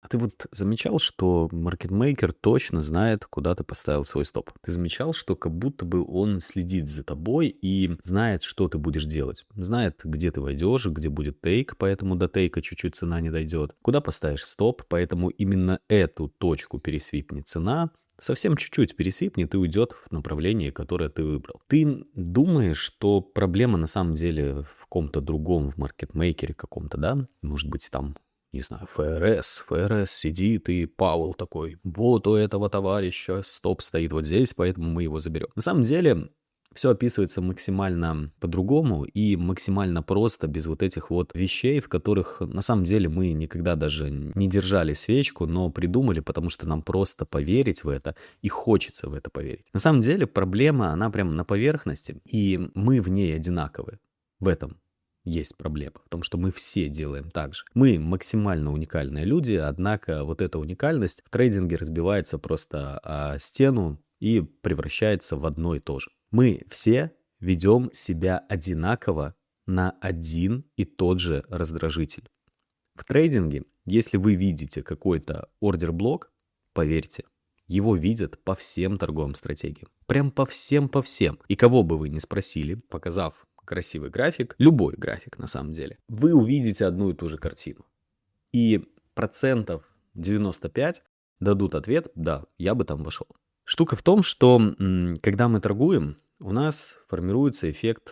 Ты вот замечал, что маркетмейкер точно знает, куда ты поставил свой стоп? Ты замечал, что как будто бы он следит за тобой и знает, что ты будешь делать? Знает, где ты войдешь, где будет тейк, поэтому до тейка чуть-чуть цена не дойдет. Куда поставишь стоп, поэтому именно эту точку пересвипнет цена, совсем чуть-чуть пересвипнет и уйдет в направление, которое ты выбрал. Ты думаешь, что проблема на самом деле в ком-то другом, в маркетмейкере каком-то, да? Может быть, там не знаю, ФРС сидит, и Пауэлл такой, вот у этого товарища стоп стоит вот здесь, поэтому мы его заберем. На самом деле, все описывается максимально по-другому и максимально просто, без вот этих вот вещей, в которых на самом деле мы никогда даже не держали свечку, но придумали, потому что нам просто поверить в это и хочется в это поверить. На самом деле проблема, она прям на поверхности, и мы в ней одинаковы. В этом есть проблема в том, что мы все делаем так же. Мы максимально уникальные люди, однако вот эта уникальность в трейдинге разбивается просто о стену и превращается в одно и то же. Мы все ведем себя одинаково на один и тот же раздражитель. В трейдинге, если вы видите какой-то ордер-блок, поверьте, его видят по всем торговым стратегиям. Прям по всем. И кого бы вы ни спросили, показав красивый график, любой график на самом деле, вы увидите одну и ту же картину. И процентов 95 дадут ответ, да, я бы там вошел. Штука в том, что когда мы торгуем, у нас формируется эффект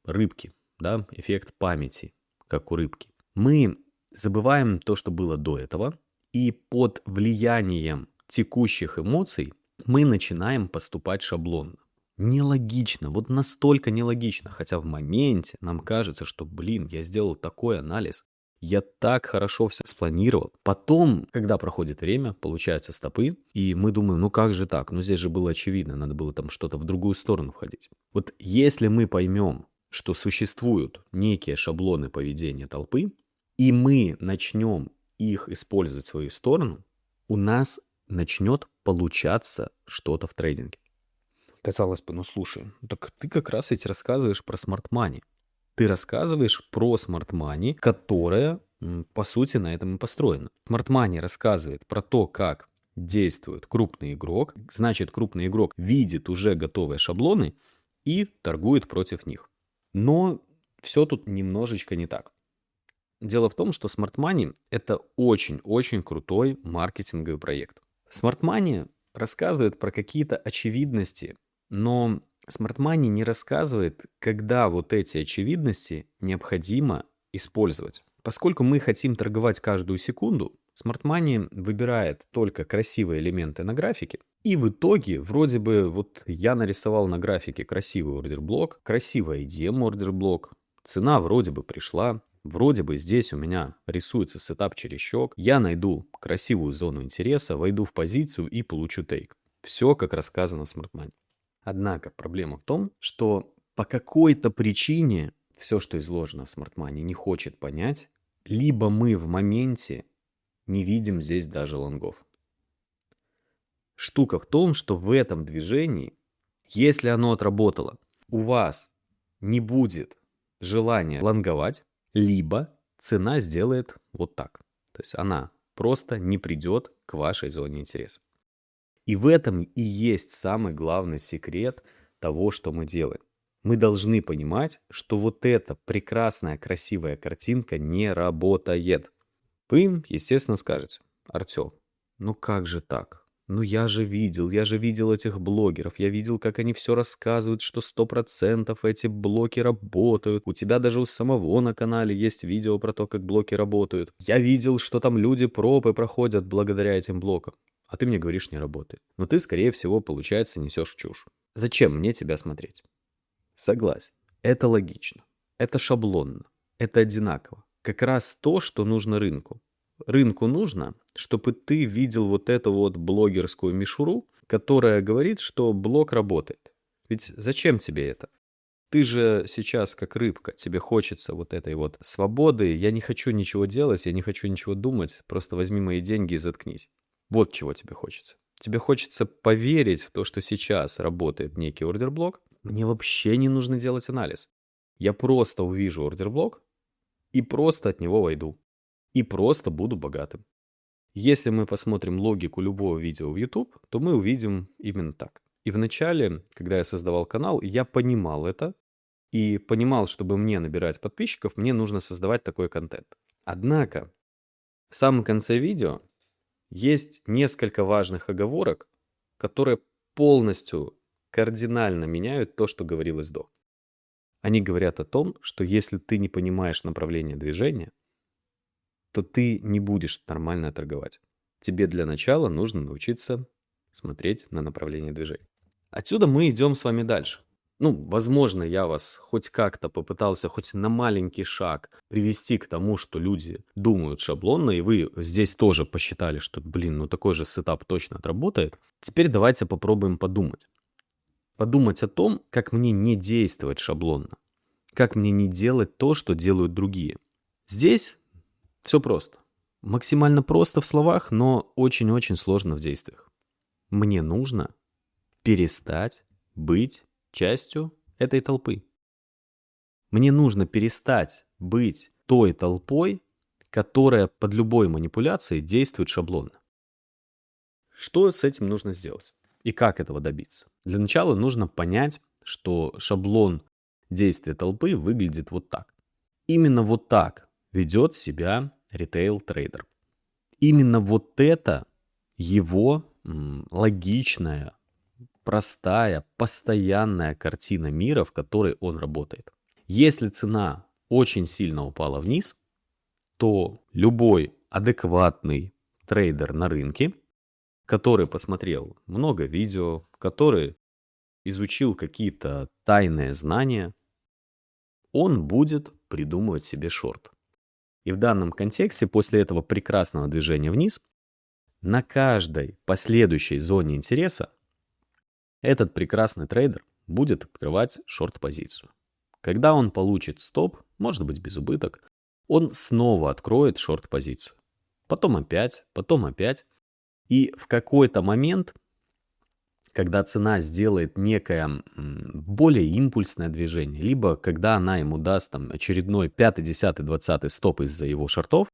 рыбки, да, эффект памяти, как у рыбки. Мы забываем то, что было до этого, и под влиянием текущих эмоций мы начинаем поступать шаблонно. Нелогично, вот настолько нелогично, хотя в моменте нам кажется, что, блин, я сделал такой анализ, я так хорошо все спланировал. Потом, когда проходит время, получаются стопы, и мы думаем, ну как же так? Ну здесь же было очевидно, надо было там что-то в другую сторону входить. Вот если мы поймем, что существуют некие шаблоны поведения толпы, и мы начнем их использовать в свою сторону, у нас начнет получаться что-то в трейдинге. Казалось бы, ну слушай, так ты как раз ведь рассказываешь про смарт-мани. Ты рассказываешь про смарт-мани, которая, по сути, на этом и построена. Смарт-мани рассказывает про то, как действует крупный игрок. Значит, крупный игрок видит уже готовые шаблоны и торгует против них. Но все тут немножечко не так. Дело в том, что Smart Money — это очень-очень крутой маркетинговый проект. Smart Money рассказывает про какие-то очевидности, но Smart Money не рассказывает, когда вот эти очевидности необходимо использовать. Поскольку мы хотим торговать каждую секунду, Smart Money выбирает только красивые элементы на графике, и в итоге вроде бы вот я нарисовал на графике красивый ордер-блок, красивый IDM ордер-блок, цена вроде бы пришла, вроде бы здесь у меня рисуется сетап через щек, я найду красивую зону интереса, войду в позицию и получу тейк. Все как рассказано в Smart Money. Однако проблема в том, что по какой-то причине все, что изложено в Smart Money, не хочет понять, либо мы в моменте не видим здесь даже лонгов. Штука в том, что в этом движении, если оно отработало, у вас не будет желания лонговать, либо цена сделает вот так. То есть она просто не придет к вашей зоне интереса. И в этом и есть самый главный секрет того, что мы делаем. Мы должны понимать, что вот эта прекрасная, красивая картинка не работает. Вы, естественно, скажете: Артем, ну как же так? Ну я же видел этих блогеров, я видел, как они все рассказывают, что 100% эти блоки работают. У тебя даже у самого на канале есть видео про то, как блоки работают. Я видел, что там люди пропы проходят благодаря этим блокам. А ты мне говоришь, не работает. Но ты, скорее всего, получается, несешь чушь. Зачем мне тебя смотреть? Согласен. Это логично. Это шаблонно. Это одинаково. Как раз то, что нужно рынку. Рынку нужно, чтобы ты видел вот эту вот блогерскую мишуру, которая говорит, что блок работает. Ведь зачем тебе это? Ты же сейчас как рыбка, тебе хочется вот этой вот свободы. Я не хочу ничего делать, я не хочу ничего думать. Просто возьми мои деньги и заткнись. Вот чего тебе хочется. Тебе хочется поверить в то, что сейчас работает некий ордер-блок. Мне вообще не нужно делать анализ. Я просто увижу ордер-блок и просто от него войду. И просто буду богатым. Если мы посмотрим логику любого видео в YouTube, то мы увидим именно так. И вначале, когда я создавал канал, я понимал это и понимал, чтобы мне набирать подписчиков, мне нужно создавать такой контент. Однако в самом конце видео есть несколько важных оговорок, которые полностью кардинально меняют то, что говорилось до. Они говорят о том, что если ты не понимаешь направление движения, то ты не будешь нормально торговать. Тебе для начала нужно научиться смотреть на направление движения. Отсюда мы идем с вами дальше. Возможно, я вас хоть как-то попытался хоть на маленький шаг привести к тому, что люди думают шаблонно, и вы здесь тоже посчитали, что, такой же сетап точно отработает. Теперь давайте попробуем подумать. Подумать о том, как мне не действовать шаблонно, как мне не делать то, что делают другие. Здесь все просто. Максимально просто в словах, но очень-очень сложно в действиях. Мне нужно перестать быть частью этой толпы. Мне нужно перестать быть той толпой, которая под любой манипуляцией действует шаблонно. Что с этим нужно сделать? И как этого добиться? Для начала нужно понять, что шаблон действия толпы выглядит вот так. Именно вот так ведет себя ритейл-трейдер. Именно вот это его логичная, простая, постоянная картина мира, в которой он работает. Если цена очень сильно упала вниз, то любой адекватный трейдер на рынке, который посмотрел много видео, который изучил какие-то тайные знания, он будет придумывать себе шорт. И в данном контексте, после этого прекрасного движения вниз, на каждой последующей зоне интереса этот прекрасный трейдер будет открывать шорт-позицию. Когда он получит стоп, может быть без убыток, он снова откроет шорт-позицию. Потом опять. И в какой-то момент, когда цена сделает некое более импульсное движение, либо когда она ему даст очередной 5, 10, 20 стоп из-за его шортов,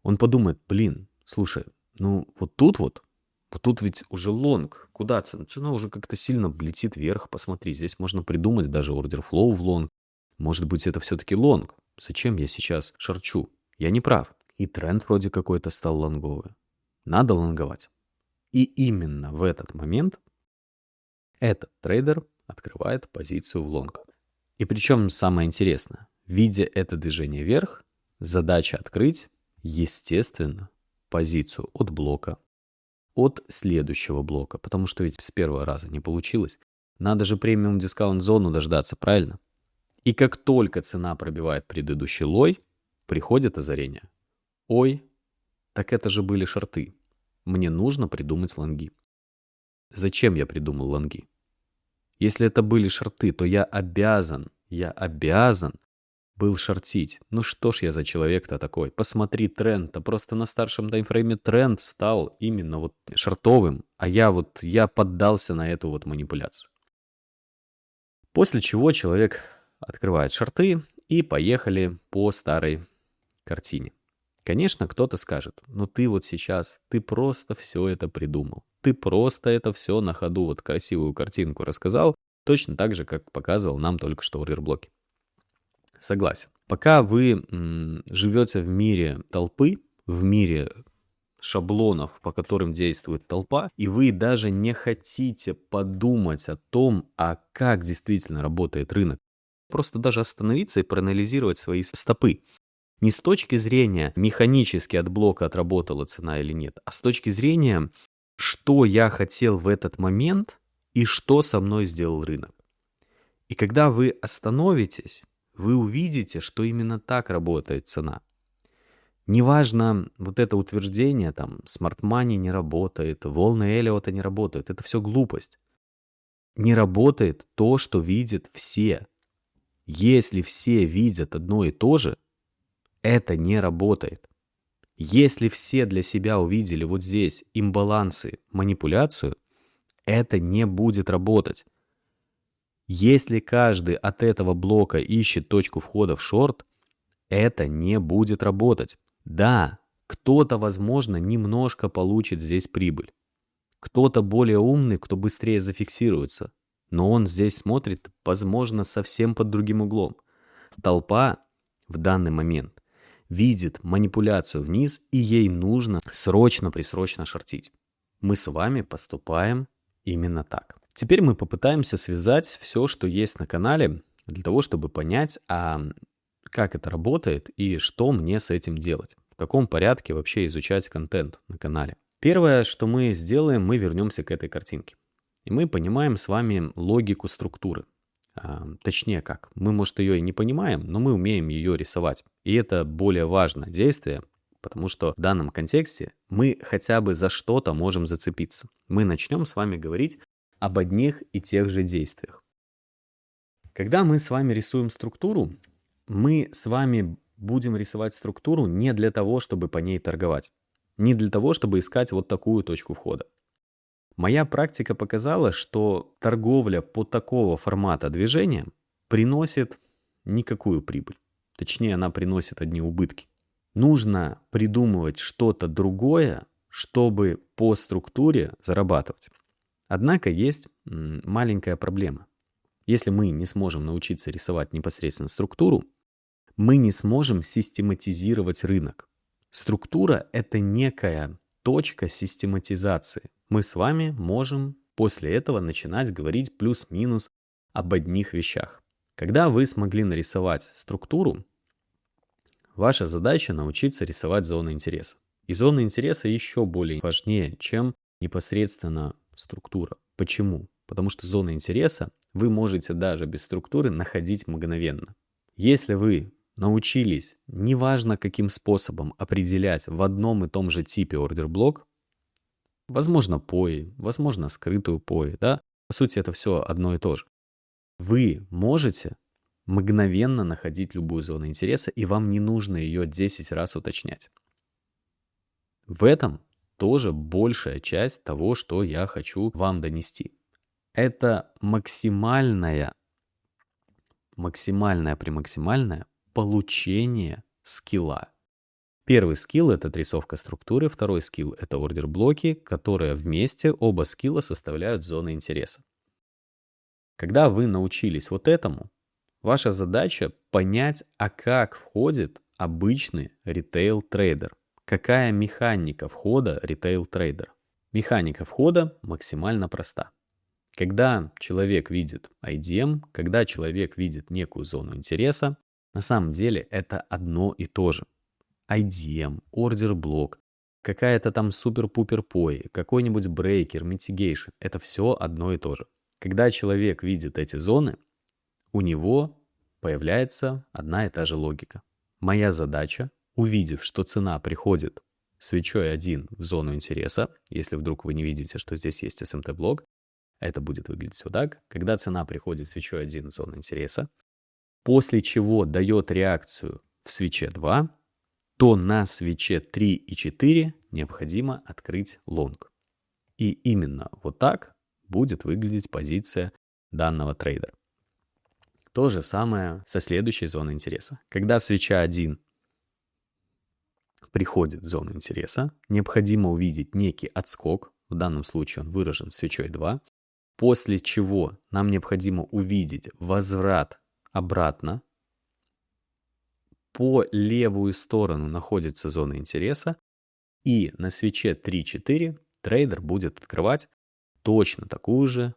он подумает, слушай, вот тут ведь уже лонг. Куда цена? Цена уже как-то сильно летит вверх. Посмотри, здесь можно придумать даже ордер флоу в лонг. Может быть, это все-таки лонг. Зачем я сейчас шорчу? Я не прав. И тренд вроде какой-то стал лонговый. Надо лонговать. И именно в этот момент этот трейдер открывает позицию в лонг. И причем самое интересное, видя это движение вверх, задача открыть, естественно, позицию от блока, от следующего блока, потому что ведь с первого раза не получилось. Надо же премиум дискаунт зону дождаться, правильно? И как только цена пробивает предыдущий лой, приходит озарение. Ой, так это же были шорты. Мне нужно придумать лонги. Зачем я придумал лонги? Если это были шорты, то я обязан был шортить. Что ж я за человек-то такой? Посмотри тренд-то. Просто на старшем таймфрейме тренд стал именно шортовым, а я поддался на эту манипуляцию. После чего человек открывает шорты и поехали по старой картине. Конечно, кто-то скажет, ты сейчас, ты просто все это придумал. Ты просто это все на ходу, красивую картинку рассказал, точно так же, как показывал нам только что ордер-блоки. Согласен. Пока вы живете в мире толпы, в мире шаблонов, по которым действует толпа, и вы даже не хотите подумать о том, как действительно работает рынок, просто даже остановиться и проанализировать свои стопы. Не с точки зрения механически от блока отработала цена или нет, а с точки зрения, что я хотел в этот момент и что со мной сделал рынок. И когда вы остановитесь, вы увидите, что именно так работает цена. Неважно это утверждение, Smart Money не работает, волны Эллиота не работают, это все глупость. Не работает то, что видят все. Если все видят одно и то же, это не работает. Если все для себя увидели здесь имбалансы, манипуляцию, это не будет работать. Если каждый от этого блока ищет точку входа в шорт, это не будет работать. Да, Кто-то, возможно, немножко получит здесь прибыль. Кто-то более умный, кто быстрее зафиксируется. Но он здесь смотрит, возможно, совсем под другим углом. Толпа в данный момент видит манипуляцию вниз, и ей нужно срочно-присрочно шортить. Мы с вами поступаем именно так. Теперь мы попытаемся связать все, что есть на канале, для того, чтобы понять, как это работает и что мне с этим делать. В каком порядке вообще изучать контент на канале. Первое, что мы сделаем, мы вернемся к этой картинке. И мы понимаем с вами логику структуры. Точнее как, мы, может, ее и не понимаем, но мы умеем ее рисовать. И это более важное действие, потому что в данном контексте мы хотя бы за что-то можем зацепиться. Мы начнем с вами говорить об одних и тех же действиях. Когда мы с вами рисуем структуру, мы с вами будем рисовать структуру не для того, чтобы по ней торговать. Не для того, чтобы искать вот такую точку входа. Моя практика показала, что торговля по такого формата движения приносит никакую прибыль. Точнее, она приносит одни убытки. Нужно придумывать что-то другое, чтобы по структуре зарабатывать. Однако есть маленькая проблема. Если мы не сможем научиться рисовать непосредственно структуру, мы не сможем систематизировать рынок. Структура — это некая точка систематизации. Мы с вами можем после этого начинать говорить плюс-минус об одних вещах. Когда вы смогли нарисовать структуру, ваша задача научиться рисовать зоны интереса. И зоны интереса еще более важнее, чем непосредственно структура. Почему? Потому что зоны интереса вы можете даже без структуры находить мгновенно. Если вы научились, неважно каким способом, определять в одном и том же типе ордер-блок, возможно, POI, возможно, скрытую POI, да? По сути, это все одно и то же. Вы можете мгновенно находить любую зону интереса, и вам не нужно ее 10 раз уточнять. В этом тоже большая часть того, что я хочу вам донести. Это максимальное получение скилла. Первый скилл — это отрисовка структуры, второй скилл — это ордер-блоки, которые вместе, оба скилла, составляют зоны интереса. Когда вы научились вот этому, ваша задача понять, как входит обычный ритейл-трейдер. Какая механика входа ритейл-трейдера? Механика входа максимально проста. Когда человек видит IDM, когда человек видит некую зону интереса, на самом деле это одно и то же. IDM, ордер-блок, какая-то там супер-пупер POI, какой-нибудь брейкер, mitigation — это все одно и то же. Когда человек видит эти зоны, у него появляется одна и та же логика. Моя задача, увидев, что цена приходит свечой 1 в зону интереса, если вдруг вы не видите, что здесь есть SMT-блок, это будет выглядеть вот так. Когда цена приходит свечой 1 в зону интереса, после чего дает реакцию в свече 2, то на свече 3 и 4 необходимо открыть лонг. И именно вот так будет выглядеть позиция данного трейдера. То же самое со следующей зоной интереса. Когда свеча 1 приходит в зону интереса, необходимо увидеть некий отскок, в данном случае он выражен свечой 2, после чего нам необходимо увидеть возврат обратно. По левую сторону находится зона интереса, и на свече 3-4 трейдер будет открывать точно такую же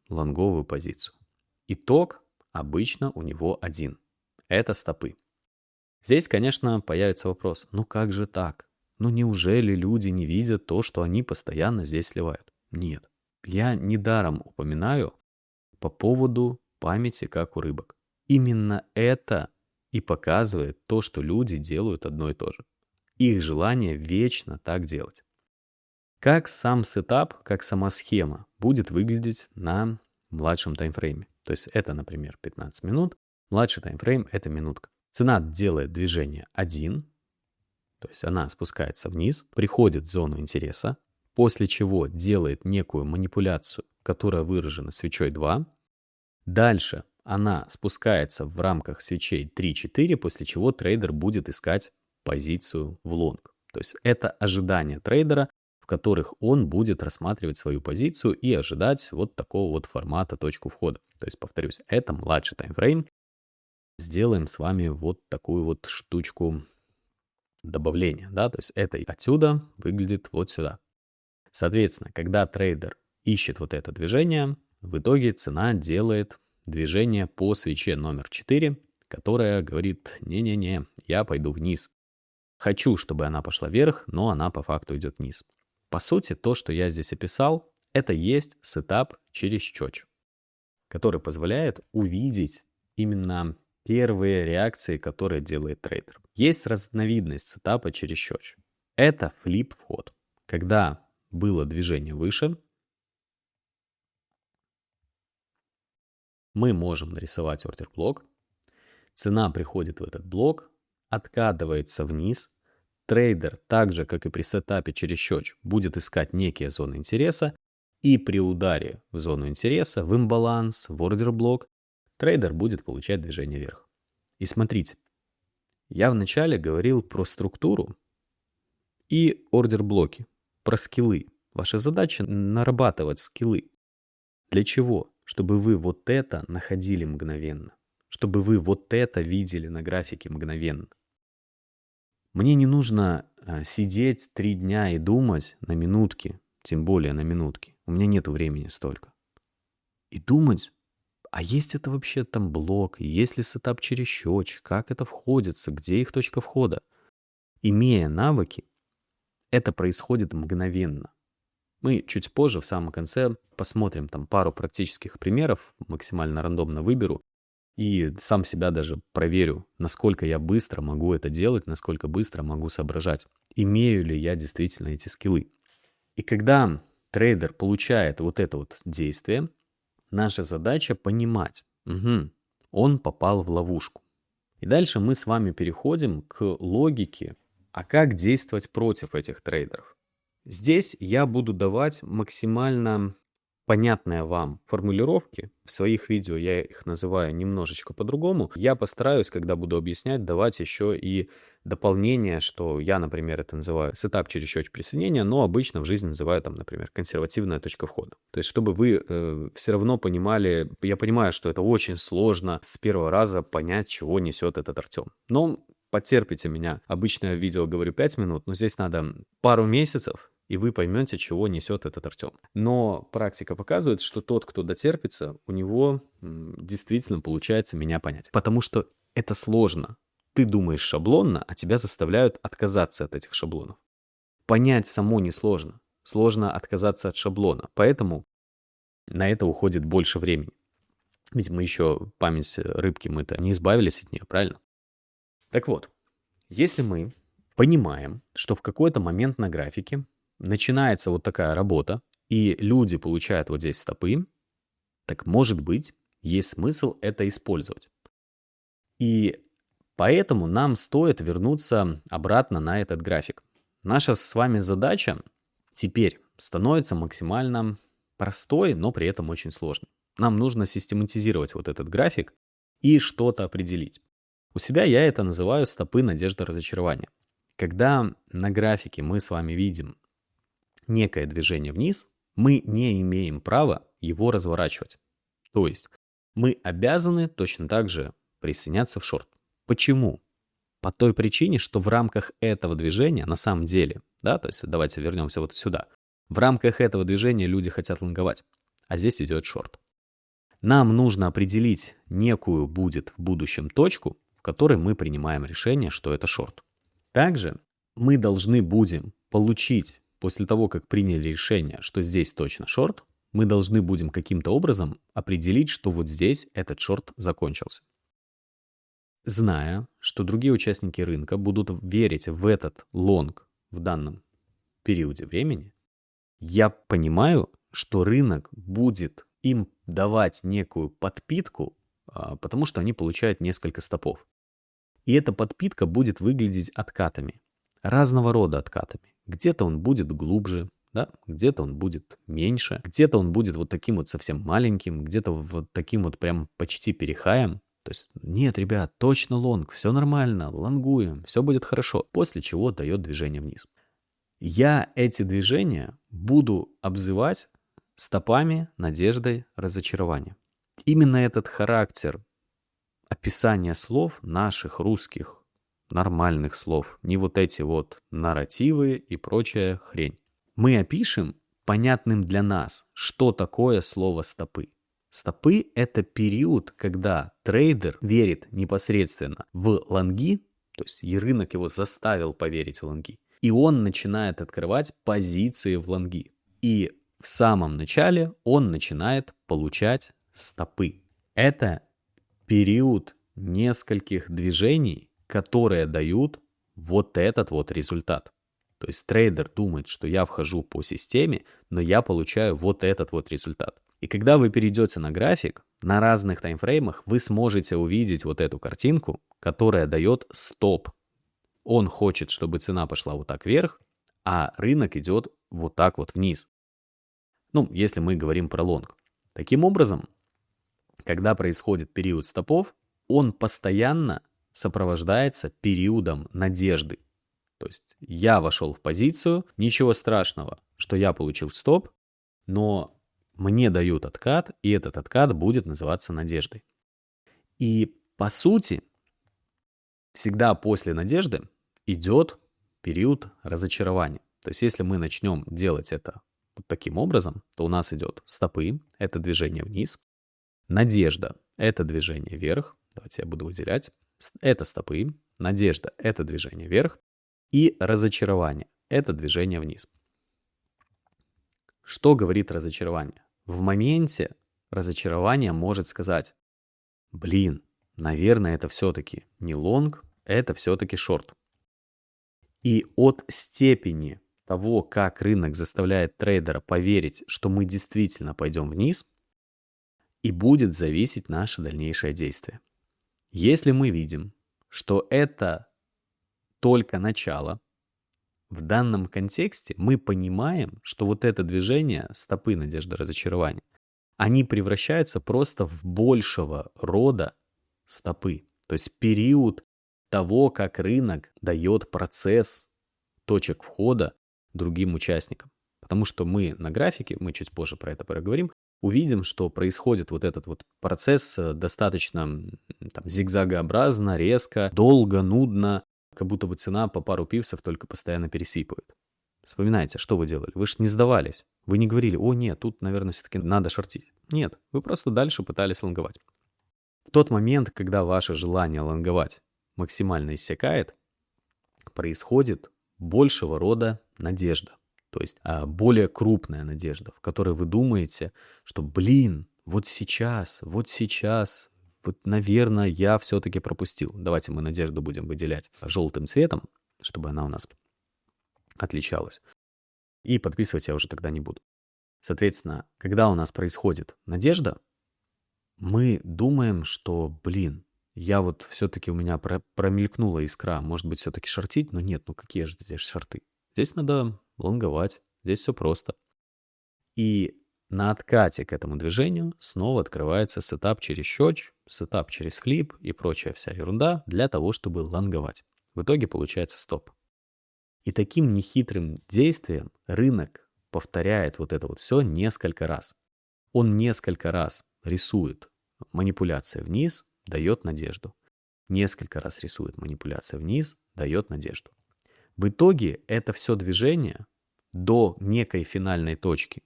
лонговую позицию. Итог обычно у него один. Это стопы. Здесь, конечно, появится вопрос: ну как же так? Ну неужели люди не видят то, что они постоянно здесь сливают? Нет. Я недаром упоминаю по поводу памяти, как у рыбок. Именно это и показывает то, что люди делают одно и то же. Их желание вечно так делать. Как сам сетап, как сама схема будет выглядеть на младшем таймфрейме. То есть это, например, 15 минут. Младший таймфрейм — это минутка. Цена делает движение 1, то есть она спускается вниз, приходит в зону интереса, после чего делает некую манипуляцию, которая выражена свечой 2. Дальше она спускается в рамках свечей 3-4, после чего трейдер будет искать позицию в лонг. То есть это ожидания трейдера, в которых он будет рассматривать свою позицию и ожидать вот такого вот формата точку входа. То есть, повторюсь, это младший таймфрейм. Сделаем с вами вот такую вот штучку добавления, да, то есть это отсюда выглядит вот сюда. Соответственно, когда трейдер ищет вот это движение, в итоге цена делает движение по свече номер 4, которая говорит: не-не-не, я пойду вниз. Хочу, чтобы она пошла вверх, но она по факту идет вниз. По сути, то, что я здесь описал, это есть сетап через чёч, который позволяет увидеть именно первые реакции, которые делает трейдер. Есть разновидность сетапа через чёч. Это флип-вход. Когда было движение выше, мы можем нарисовать ордер-блок. Цена приходит в этот блок, откатывается вниз. Трейдер, так же, как и при сетапе через чёч, будет искать некие зоны интереса. И при ударе в зону интереса, в имбаланс, в ордер-блок, трейдер будет получать движение вверх. И смотрите, я вначале говорил про структуру и ордер-блоки, про скиллы. Ваша задача нарабатывать скиллы. Для чего? Чтобы вы вот это находили мгновенно. Чтобы вы вот это видели на графике мгновенно. Мне не нужно сидеть 3 дня и думать на минутки, тем более на минутки. У меня нету времени столько. И думать, а есть это вообще там блок, есть ли сетап через чёч, как это входится, где их точка входа. Имея навыки, это происходит мгновенно. Мы чуть позже, в самом конце, посмотрим там пару практических примеров, максимально рандомно выберу, и сам себя даже проверю, насколько я быстро могу это делать, насколько быстро могу соображать, имею ли я действительно эти скиллы. И когда трейдер получает вот это вот действие, наша задача понимать, он попал в ловушку. И дальше мы с вами переходим к логике, а как действовать против этих трейдеров. Здесь я буду давать максимально понятные вам формулировки. В своих видео я их называю немножечко по-другому. Я постараюсь, когда буду объяснять, давать еще и дополнение, что я, например, это называю сетап через чёч присоединения, но обычно в жизни называю там, например, консервативная точка входа. То есть, чтобы вы все равно понимали, я понимаю, что это очень сложно с первого раза понять, чего несет этот Артем. Но потерпите меня. Обычно я в видео говорю 5 минут, но здесь надо пару месяцев, и вы поймете, чего несет этот Артем. Но практика показывает, что тот, кто дотерпится, у него действительно получается меня понять. Потому что это сложно. Ты думаешь шаблонно, а тебя заставляют отказаться от этих шаблонов. Понять само несложно. Сложно отказаться от шаблона. Поэтому на это уходит больше времени. Ведь мы еще память рыбки, мы-то не избавились от нее, правильно? Так вот, если мы понимаем, что в какой-то момент на графике начинается вот такая работа, и люди получают вот здесь стопы, так может быть, есть смысл это использовать. И поэтому нам стоит вернуться обратно на этот график. Наша с вами задача теперь становится максимально простой, но при этом очень сложной. Нам нужно систематизировать вот этот график и что-то определить. У себя я это называю стопы надежды разочарования. Когда на графике мы с вами видим некое движение вниз, мы не имеем права его разворачивать. То есть мы обязаны точно так же присоединяться в шорт. Почему? По той причине, что в рамках этого движения, на самом деле, да, то есть давайте вернемся вот сюда, в рамках этого движения люди хотят лонговать, а здесь идет шорт. Нам нужно определить некую будет в будущем точку, в которой мы принимаем решение, что это шорт. Также мы должны будем получить, после того, как приняли решение, что здесь точно шорт, мы должны будем каким-то образом определить, что вот здесь этот шорт закончился. Зная, что другие участники рынка будут верить в этот лонг в данном периоде времени, я понимаю, что рынок будет им давать некую подпитку, потому что они получают несколько стопов. И эта подпитка будет выглядеть откатами, разного рода откатами. Где-то он будет глубже, да? Где-то он будет меньше, где-то он будет вот таким вот совсем маленьким, где-то вот таким вот прям почти перехаем. То есть, нет, ребят, точно лонг, все нормально, лонгуем, все будет хорошо. После чего дает движение вниз. Я эти движения буду обзывать стопами, надеждой, разочарования. Именно этот характер описания слов, наших русских нормальных слов, не вот эти вот нарративы и прочая хрень. Мы опишем понятным для нас, что такое слово стопы. Стопы — это период, когда трейдер верит непосредственно в лонги, то есть и рынок его заставил поверить в лонги, и он начинает открывать позиции в лонги. И в самом начале он начинает получать стопы. Это период нескольких движений, которые дают вот этот вот результат. То есть трейдер думает, что я вхожу по системе, но я получаю вот этот вот результат. И когда вы перейдете на график, на разных таймфреймах вы сможете увидеть вот эту картинку, которая дает стоп. Он хочет, чтобы цена пошла вот так вверх, а рынок идет вот так вот вниз. Ну, если мы говорим про лонг. Таким образом, когда происходит период стопов, он постоянно сопровождается периодом надежды. То есть я вошел в позицию, ничего страшного, что я получил стоп, но мне дают откат, и этот откат будет называться надеждой. И по сути, всегда после надежды идет период разочарования. То есть если мы начнем делать это вот таким образом, то у нас идет стопы, это движение вниз, надежда — это движение вверх, давайте я буду выделять, это стопы, надежда — это движение вверх, и разочарование — это движение вниз. Что говорит разочарование? В моменте разочарование может сказать: блин, наверное, это все-таки не лонг, это все-таки шорт. И от степени того, как рынок заставляет трейдера поверить, что мы действительно пойдем вниз, и будет зависеть наше дальнейшее действие. Если мы видим, что это только начало, в данном контексте мы понимаем, что вот это движение, стопы, надежда, разочарование, они превращаются просто в большего рода стопы. То есть период того, как рынок дает процесс точек входа другим участникам. Потому что мы на графике, мы чуть позже про это проговорим, увидим, что происходит вот этот вот процесс достаточно зигзагообразно, резко, долго, нудно, как будто бы цена по пару пипсов только постоянно пересвипывает. Вспоминайте, что вы делали? Вы же не сдавались. Вы не говорили: о нет, тут, наверное, все-таки надо шортить. Нет, вы просто дальше пытались лонговать. В тот момент, когда ваше желание лонговать максимально иссякает, происходит большего рода надежда. То есть более крупная надежда, в которой вы думаете, что, блин, вот сейчас, вот, наверное, я все-таки пропустил. Давайте мы надежду будем выделять желтым цветом, чтобы она у нас отличалась. И подписывать я уже тогда не буду. Соответственно, когда у нас происходит надежда, мы думаем, что, блин, я вот все-таки у меня промелькнула искра, может быть, все-таки шортить, но нет, ну какие же здесь шорты? Здесь надо лонговать, здесь все просто. И на откате к этому движению снова открывается сетап через щёч, сетап через флип и прочая вся ерунда для того, чтобы лонговать. В итоге получается стоп. И таким нехитрым действием рынок повторяет вот это вот все несколько раз. Он несколько раз рисует манипуляция вниз, дает надежду. Несколько раз рисует манипуляция вниз, дает надежду. В итоге это все движение до некой финальной точки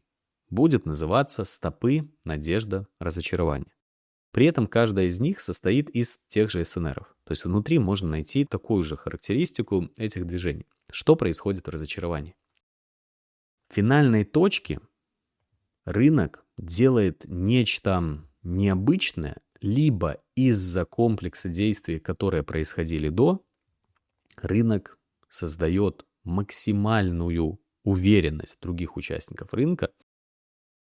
будет называться стопы, надежда, разочарование. При этом каждая из них состоит из тех же СНРов. То есть внутри можно найти такую же характеристику этих движений. Что происходит в разочаровании? В финальной точке рынок делает нечто необычное, либо из-за комплекса действий, которые происходили до, рынок создает максимальную уверенность других участников рынка,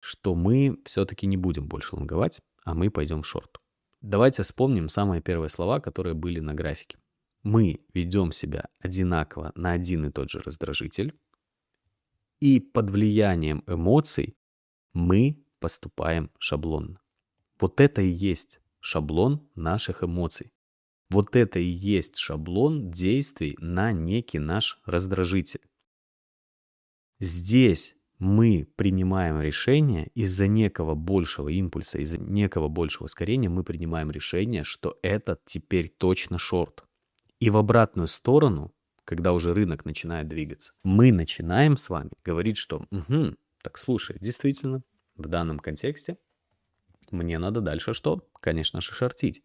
что мы все-таки не будем больше лонговать, а мы пойдем в шорт. Давайте вспомним самые первые слова, которые были на графике. Мы ведем себя одинаково на один и тот же раздражитель, и под влиянием эмоций мы поступаем шаблонно. Вот это и есть шаблон наших эмоций. Вот это и есть шаблон действий на некий наш раздражитель. Здесь мы принимаем решение из-за некого большего импульса, из-за некого большего ускорения мы принимаем решение, что это теперь точно шорт. И в обратную сторону, когда уже рынок начинает двигаться, мы начинаем с вами говорить, что «Угу, так слушай, действительно, в данном контексте мне надо дальше что? Конечно же, шортить».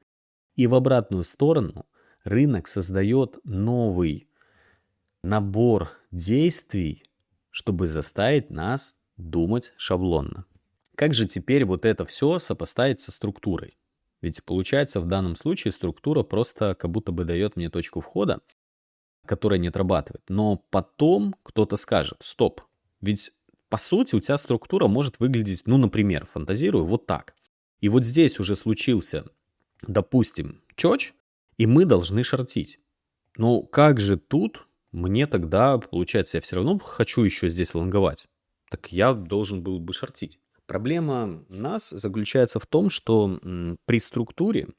И в обратную сторону рынок создает новый набор действий, чтобы заставить нас думать шаблонно. Как же теперь вот это все сопоставить со структурой? Ведь получается в данном случае структура просто как будто бы дает мне точку входа, которая не отрабатывает. Но потом кто-то скажет, стоп, ведь по сути у тебя структура может выглядеть, ну, например, фантазирую, вот так. И вот здесь уже случился, допустим, чёч, и мы должны шортить. Но как же тут мне тогда, получается, я все равно хочу еще здесь лонговать? Так я должен был бы шортить. Проблема нас заключается в том, что при структуре,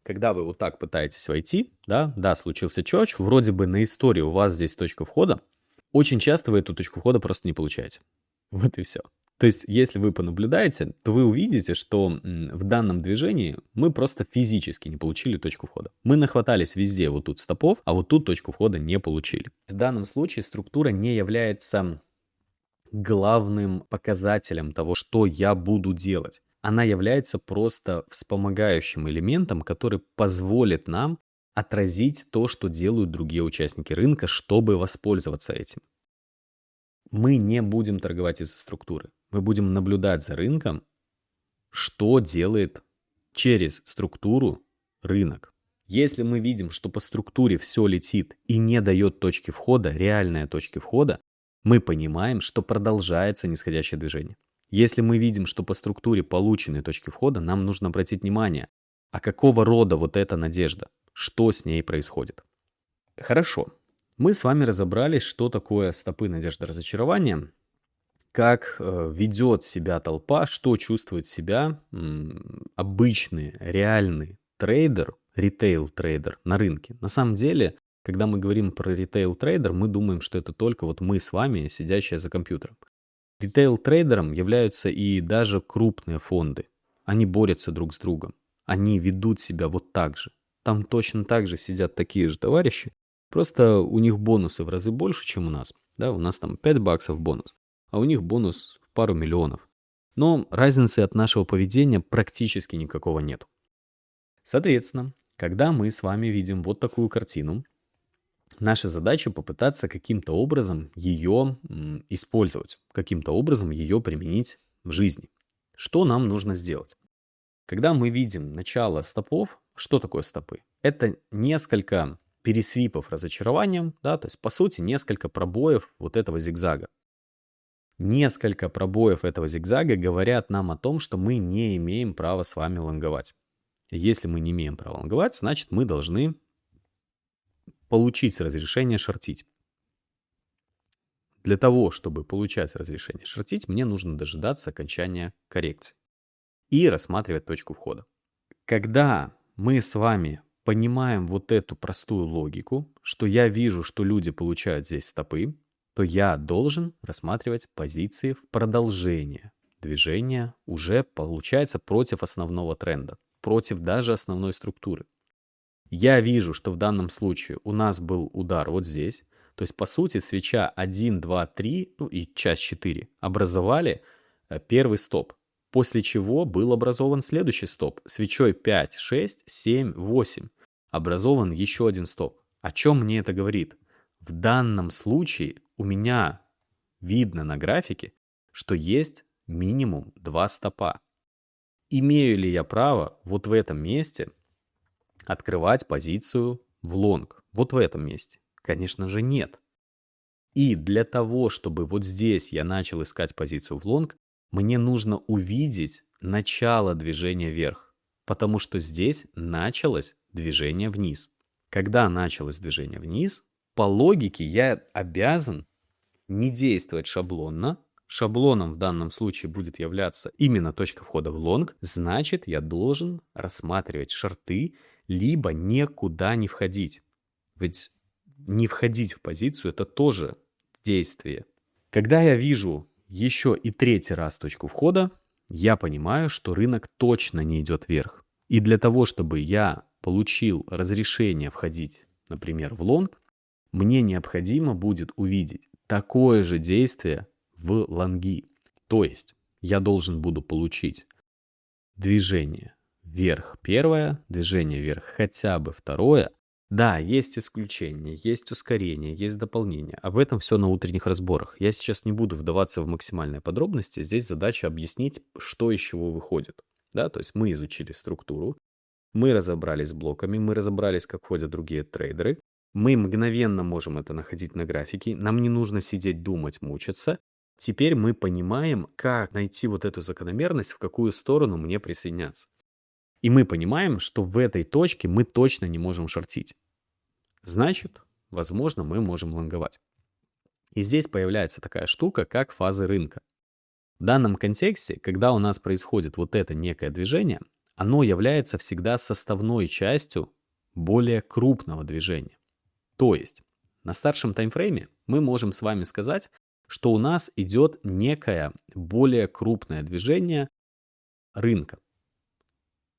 когда вы вот так пытаетесь войти, да, случился чёч, вроде бы на истории у вас здесь точка входа, очень часто вы эту точку входа просто не получаете. Вот и все. То есть, если вы понаблюдаете, то вы увидите, что в данном движении мы просто физически не получили точку входа. Мы нахватались везде вот тут стопов, а вот тут точку входа не получили. В данном случае структура не является главным показателем того, что я буду делать. Она является просто вспомогающим элементом, который позволит нам отразить то, что делают другие участники рынка, чтобы воспользоваться этим. Мы не будем торговать из-за структуры. Мы будем наблюдать за рынком, что делает через структуру рынок. Если мы видим, что по структуре все летит и не дает точки входа, реальной точки входа, мы понимаем, что продолжается нисходящее движение. Если мы видим, что по структуре получены точки входа, нам нужно обратить внимание, а какого рода вот эта надежда, что с ней происходит. Хорошо, мы с вами разобрались, что такое стопы, надежда, разочарование, как ведет себя толпа, что чувствует себя обычный, реальный трейдер, ритейл-трейдер на рынке. На самом деле, когда мы говорим про ритейл-трейдер, мы думаем, что это только вот мы с вами, сидящие за компьютером. Ритейл-трейдером являются и даже крупные фонды. Они борются друг с другом. Они ведут себя вот так же. Там точно так же сидят такие же товарищи, просто у них бонусы в разы больше, чем у нас. Да, у нас там 5 баксов бонус, а у них бонус в пару миллионов. Но разницы от нашего поведения практически никакого нет. Соответственно, когда мы с вами видим вот такую картину, наша задача попытаться каким-то образом ее использовать, каким-то образом ее применить в жизни. Что нам нужно сделать? Когда мы видим начало стопов, что такое стопы? Это несколько пересвипов разочарованием, да, то есть по сути несколько пробоев вот этого зигзага. Несколько пробоев этого зигзага говорят нам о том, что мы не имеем права с вами лонговать. Если мы не имеем права лонговать, значит мы должны получить разрешение шортить. Для того, чтобы получать разрешение шортить, мне нужно дожидаться окончания коррекции и рассматривать точку входа. Когда мы с вами понимаем вот эту простую логику, что я вижу, что люди получают здесь стопы, то я должен рассматривать позиции в продолжение движения уже, получается, против основного тренда, против даже основной структуры. Я вижу, что в данном случае у нас был удар вот здесь, то есть, по сути, свеча 1, 2, 3, ну и часть 4 образовали первый стоп, после чего был образован следующий стоп. Свечой 5, 6, 7, 8 образован еще один стоп. О чем мне это говорит? В данном случае у меня видно на графике, что есть минимум 2 стопа. Имею ли я право вот в этом месте открывать позицию в лонг? Вот в этом месте? Конечно же нет. И для того, чтобы вот здесь я начал искать позицию в лонг, мне нужно увидеть начало движения вверх, потому что здесь началось движение вниз. Когда началось движение вниз, по логике я обязан не действовать шаблонно, шаблоном в данном случае будет являться именно точка входа в лонг, значит, я должен рассматривать шорты, либо никуда не входить. Ведь не входить в позицию – это тоже действие. Когда я вижу еще и третий раз точку входа, я понимаю, что рынок точно не идет вверх. И для того, чтобы я получил разрешение входить, например, в лонг, мне необходимо будет увидеть такое же действие в лонги. То есть я должен буду получить движение вверх первое, движение вверх хотя бы второе. Да, есть исключения, есть ускорение, есть дополнение. Об этом все на утренних разборах. Я сейчас не буду вдаваться в максимальные подробности. Здесь задача объяснить, что из чего выходит. Да, то есть мы изучили структуру, мы разобрались с блоками, мы разобрались, как ходят другие трейдеры. Мы мгновенно можем это находить на графике. Нам не нужно сидеть, думать, мучиться. Теперь мы понимаем, как найти вот эту закономерность, в какую сторону мне присоединяться. И мы понимаем, что в этой точке мы точно не можем шортить. Значит, возможно, мы можем лонговать. И здесь появляется такая штука, как фазы рынка. В данном контексте, когда у нас происходит вот это некое движение, оно является всегда составной частью более крупного движения. То есть на старшем таймфрейме мы можем с вами сказать, что у нас идет некое более крупное движение рынка.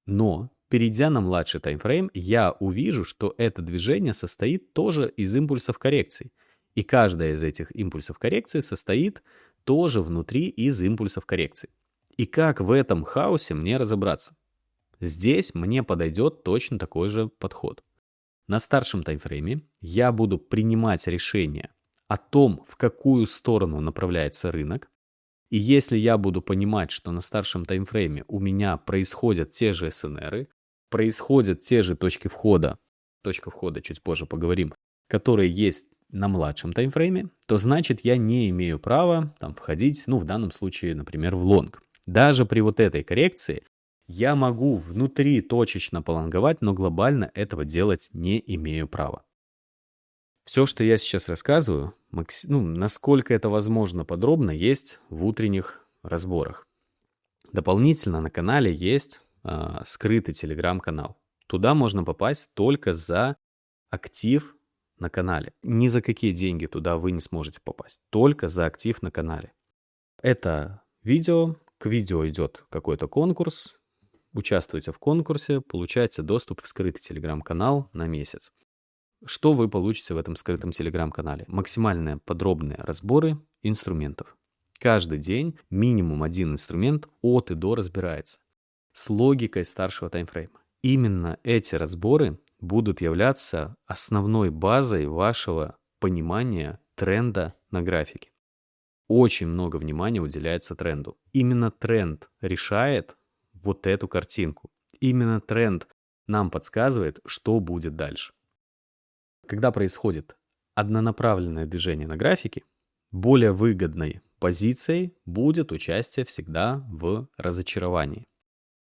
Но, перейдя на младший таймфрейм, я увижу, что это движение состоит тоже из импульсов коррекций. И каждая из этих импульсов коррекции состоит тоже внутри из импульсов коррекций. И как в этом хаосе мне разобраться? Здесь мне подойдет точно такой же подход. На старшем таймфрейме я буду принимать решение о том, в какую сторону направляется рынок. И если я буду понимать, что на старшем таймфрейме у меня происходят те же СНРы, происходят те же точка входа чуть позже поговорим, которые есть на младшем таймфрейме, то значит я не имею права там входить, в данном случае, например, в лонг. Даже при вот этой коррекции я могу внутри точечно полонговать, но глобально этого делать не имею права. Все, что я сейчас рассказываю, насколько это возможно подробно, есть в утренних разборах. Дополнительно на канале есть скрытый телеграм-канал. Туда можно попасть только за актив на канале. Ни за какие деньги туда вы не сможете попасть. Только за актив на канале. Это видео. К видео идет какой-то конкурс. Участвуйте в конкурсе, получаете доступ в скрытый телеграм-канал на месяц. Что вы получите в этом скрытом телеграм-канале? Максимально подробные разборы инструментов. Каждый день минимум один инструмент от и до разбирается с логикой старшего таймфрейма. Именно эти разборы будут являться основной базой вашего понимания тренда на графике. Очень много внимания уделяется тренду. Именно тренд решает вот эту картинку. Именно тренд нам подсказывает, что будет дальше. Когда происходит однонаправленное движение на графике, более выгодной позицией будет участие всегда в разочаровании.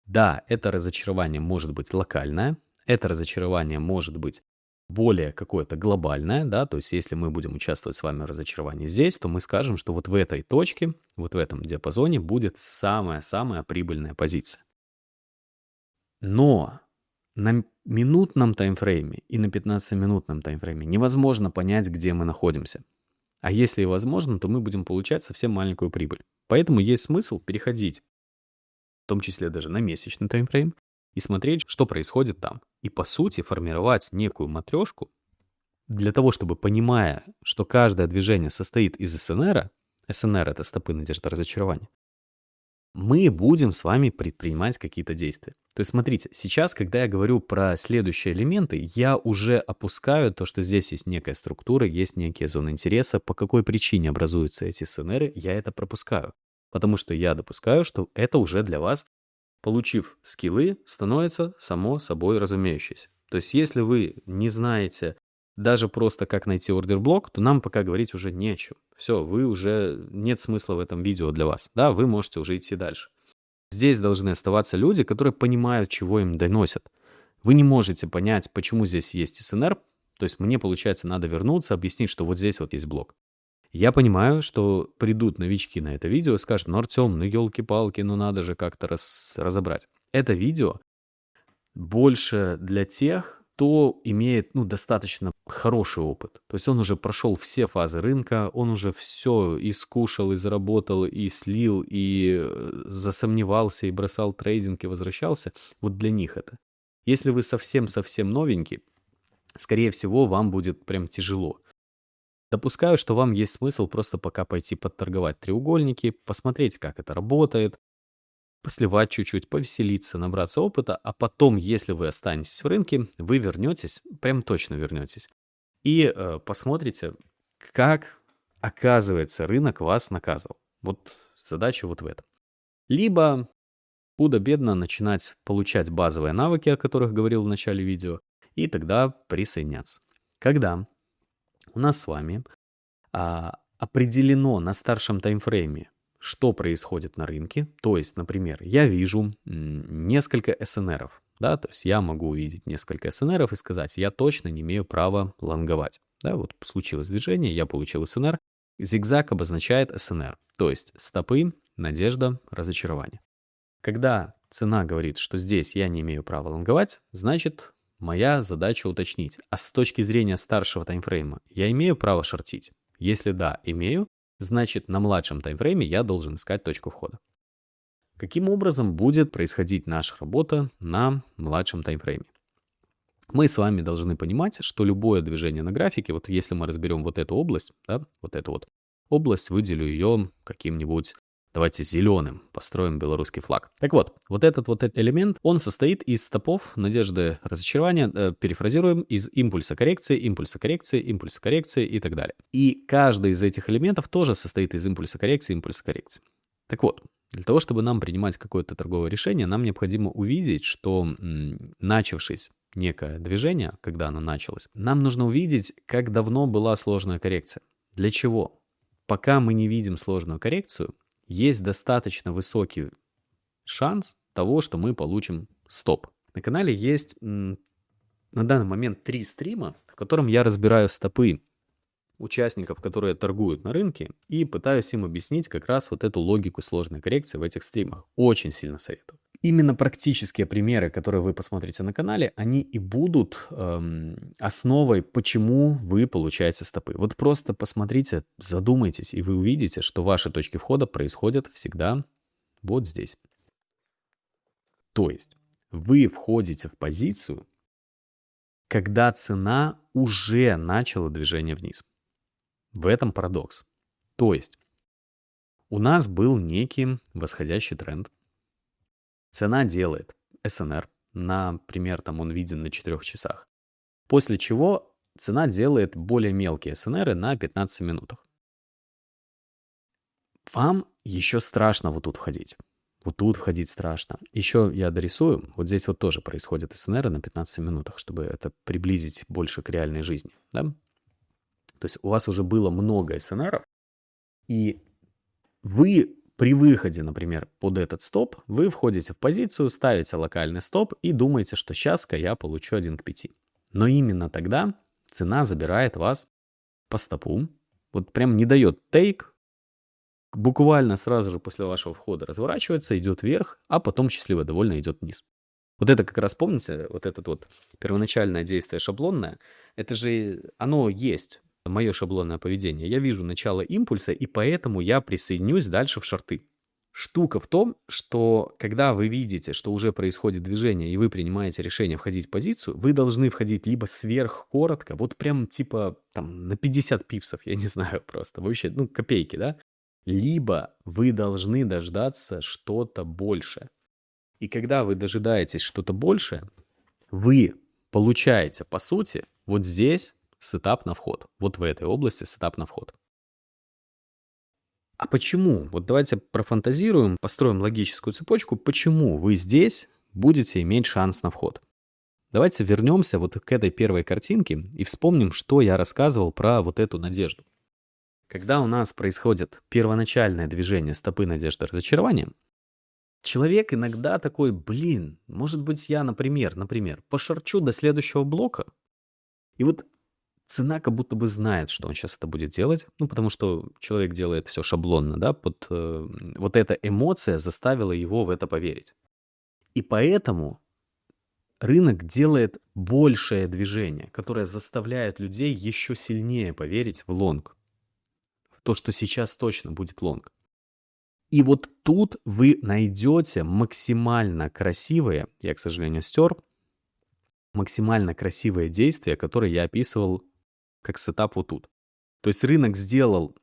Да, это разочарование может быть локальное, это разочарование может быть более какое-то глобальное, да, то есть если мы будем участвовать с вами в разочаровании здесь, то мы скажем, что вот в этой точке, вот в этом диапазоне будет самая-самая прибыльная позиция. Но на минутном таймфрейме и на 15-минутном таймфрейме невозможно понять, где мы находимся. А если и возможно, то мы будем получать совсем маленькую прибыль. Поэтому есть смысл переходить, в том числе даже на месячный таймфрейм, и смотреть, что происходит там. И по сути формировать некую матрешку для того, чтобы, понимая, что каждое движение состоит из СНР, СНР — это стопы надежды разочарования, мы будем с вами предпринимать какие-то действия. То есть смотрите, сейчас, когда я говорю про следующие элементы, я уже опускаю то, что здесь есть некая структура, есть некие зоны интереса. По какой причине образуются эти СНРы, я это пропускаю. Потому что я допускаю, что это уже для вас, получив скиллы, становится само собой разумеющееся. То есть если вы не знаете даже просто как найти ордер-блок, то нам пока говорить уже не о чем. Все, вы уже нет смысла в этом видео для вас. Да, вы можете уже идти дальше. Здесь должны оставаться люди, которые понимают, чего им доносят. Вы не можете понять, почему здесь есть СНР. То есть мне, получается, надо вернуться, объяснить, что вот здесь вот есть блок. Я понимаю, что придут новички на это видео и скажут: ну, Артем, ну, елки-палки, ну, надо же как-то разобрать. Это видео больше для тех, кто имеет, ну, достаточно хороший опыт. То есть он уже прошел все фазы рынка, он уже все и скушал, и заработал, и слил, и засомневался, и бросал трейдинг, и возвращался. Вот для них это. Если вы совсем-совсем новенький, скорее всего, вам будет прям тяжело. Допускаю, что вам есть смысл просто пока пойти подторговать треугольники, посмотреть, как это работает, посливать чуть-чуть, повеселиться, набраться опыта, а потом, если вы останетесь в рынке, вы вернетесь, прям точно вернетесь, и посмотрите, как, оказывается, рынок вас наказывал. Вот задача вот в этом. Либо худо-бедно начинать получать базовые навыки, о которых говорил в начале видео, и тогда присоединяться. Когда у нас с вами определено на старшем таймфрейме, что происходит на рынке. То есть, например, я вижу несколько СНРов. Да, то есть я могу увидеть несколько СНРов и сказать, я точно не имею права лонговать. Да, вот случилось движение, я получил СНР. Зигзаг обозначает СНР, то есть стопы, надежда, разочарование. Когда цена говорит, что здесь я не имею права лонговать, значит, моя задача уточнить. А с точки зрения старшего таймфрейма, я имею право шортить? Если да, имею, значит, на младшем таймфрейме я должен искать точку входа. Каким образом будет происходить наша работа на младшем таймфрейме? Мы с вами должны понимать, что любое движение на графике, вот если мы разберем вот эту область, да, вот эту вот область, выделю ее каким-нибудь, давайте зеленым, построим белорусский флаг. Так вот этот элемент, он состоит из стопов, надежды, разочарования, перефразируем, из импульса коррекции, импульса коррекции, импульса коррекции и так далее. И каждый из этих элементов тоже состоит из импульса коррекции, импульса коррекции. Так вот, для того, чтобы нам принимать какое-то торговое решение, нам необходимо увидеть, что начавшись некое движение, когда оно началось, нам нужно увидеть, как давно была сложная коррекция. Для чего? Пока мы не видим сложную коррекцию, есть достаточно высокий шанс того, что мы получим стоп. На канале есть на данный момент 3 стрима, в котором я разбираю стопы участников, которые торгуют на рынке, и пытаюсь им объяснить как раз вот эту логику сложной коррекции в этих стримах. Очень сильно советую. Именно практические примеры, которые вы посмотрите на канале, они и будут основой, почему вы получаете стопы. Вот просто посмотрите, задумайтесь, и вы увидите, что ваши точки входа происходят всегда вот здесь. То есть вы входите в позицию, когда цена уже начала движение вниз. В этом парадокс. То есть у нас был некий восходящий тренд. Цена делает СНР. Например, там он виден на 4 часах. После чего цена делает более мелкие СНРы на 15 минутах. Вам еще страшно вот тут входить. Вот тут входить страшно. Еще я дорисую. Вот здесь вот тоже происходят СНРы на 15 минутах, чтобы это приблизить больше к реальной жизни. Да? То есть у вас уже было много СНРов, и вы при выходе, например, под этот стоп, вы входите в позицию, ставите локальный стоп и думаете, что сейчас-ка я получу 1 к 5. Но именно тогда цена забирает вас по стопу, вот прям не дает тейк, буквально сразу же после вашего входа разворачивается, идет вверх, а потом счастливо довольно идет вниз. Вот это как раз, помните, вот это вот первоначальное действие шаблонное, это же оно есть. Мое шаблонное поведение. Я вижу начало импульса, и поэтому я присоединюсь дальше в шорты. Штука в том, что когда вы видите, что уже происходит движение, и вы принимаете решение входить в позицию, вы должны входить либо сверхкоротко, вот прям типа там на 50 пипсов, я не знаю просто, вообще, ну, копейки, да? Либо вы должны дождаться что-то большее. И когда вы дожидаетесь что-то большее, вы получаете, по сути, вот здесь сетап на вход. Вот в этой области сетап на вход. А почему? Вот давайте профантазируем, построим логическую цепочку, почему вы здесь будете иметь шанс на вход. Давайте вернемся вот к этой первой картинке и вспомним, что я рассказывал про вот эту надежду. Когда у нас происходит первоначальное движение стопы надежды разочарования, человек иногда такой, может быть, я, например, пошарчу до следующего блока. И вот цена как будто бы знает, что он сейчас это будет делать, ну, потому что человек делает все шаблонно, да, вот эта эмоция заставила его в это поверить. И поэтому рынок делает большее движение, которое заставляет людей еще сильнее поверить в лонг, в то, что сейчас точно будет лонг. И вот тут вы найдете максимально красивые, я, к сожалению, стер, максимально красивые действия, которые я описывал как сетап вот тут. То есть рынок сделал,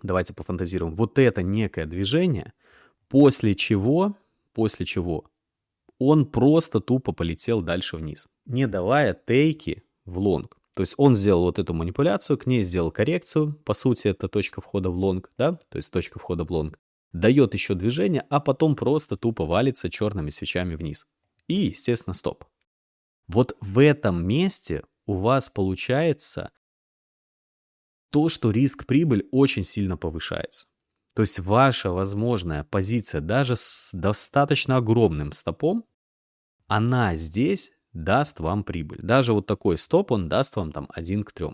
давайте пофантазируем, вот это некое движение, после чего он просто тупо полетел дальше вниз, не давая тейки в лонг. То есть он сделал вот эту манипуляцию, к ней сделал коррекцию, по сути это точка входа в лонг, да, то есть точка входа в лонг, дает еще движение, а потом просто тупо валится черными свечами вниз. И, естественно, стоп. Вот в этом месте у вас получается то, что риск-прибыль очень сильно повышается. То есть ваша возможная позиция даже с достаточно огромным стопом, она здесь даст вам прибыль. Даже вот такой стоп, он даст вам там 1 к 3.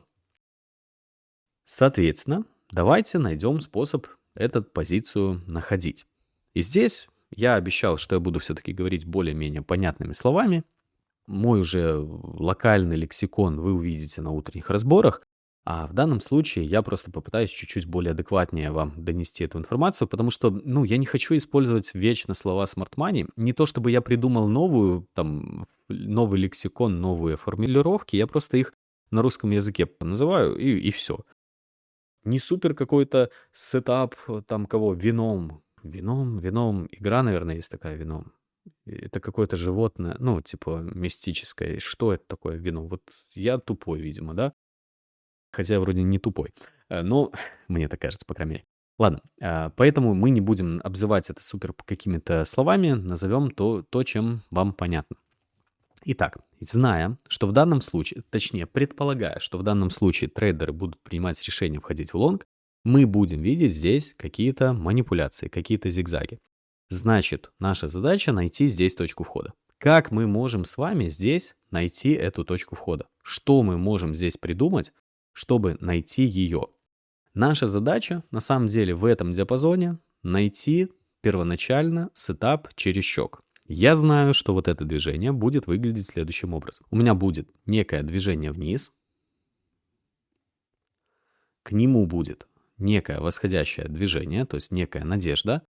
Соответственно, давайте найдем способ эту позицию находить. И здесь я обещал, что я буду все-таки говорить более-менее понятными словами. Мой уже локальный лексикон вы увидите на утренних разборах. А в данном случае я просто попытаюсь чуть-чуть более адекватнее вам донести эту информацию, потому что, я не хочу использовать вечно слова smart money. Не то чтобы я придумал новый лексикон, новые формулировки, я просто их на русском языке называю и все. Не супер какой-то сетап, там кого, вином, игра, наверное, есть такая вином. Это какое-то животное, типа мистическое. Что это такое вино? Вот я тупой, видимо, да? Хотя я вроде не тупой. Но мне так кажется, по крайней мере. Ладно, поэтому мы не будем обзывать это супер какими-то словами, назовем то, чем вам понятно. Итак, зная, что в данном случае, точнее, предполагая, что в данном случае трейдеры будут принимать решение входить в лонг, мы будем видеть здесь какие-то манипуляции, какие-то зигзаги. Значит, наша задача найти здесь точку входа. Как мы можем с вами здесь найти эту точку входа? Что мы можем здесь придумать, чтобы найти ее? Наша задача, на самом деле, в этом диапазоне найти первоначально сетап через щек. Я знаю, что вот это движение будет выглядеть следующим образом. У меня будет некое движение вниз, к нему будет некое восходящее движение, то есть некая надежда,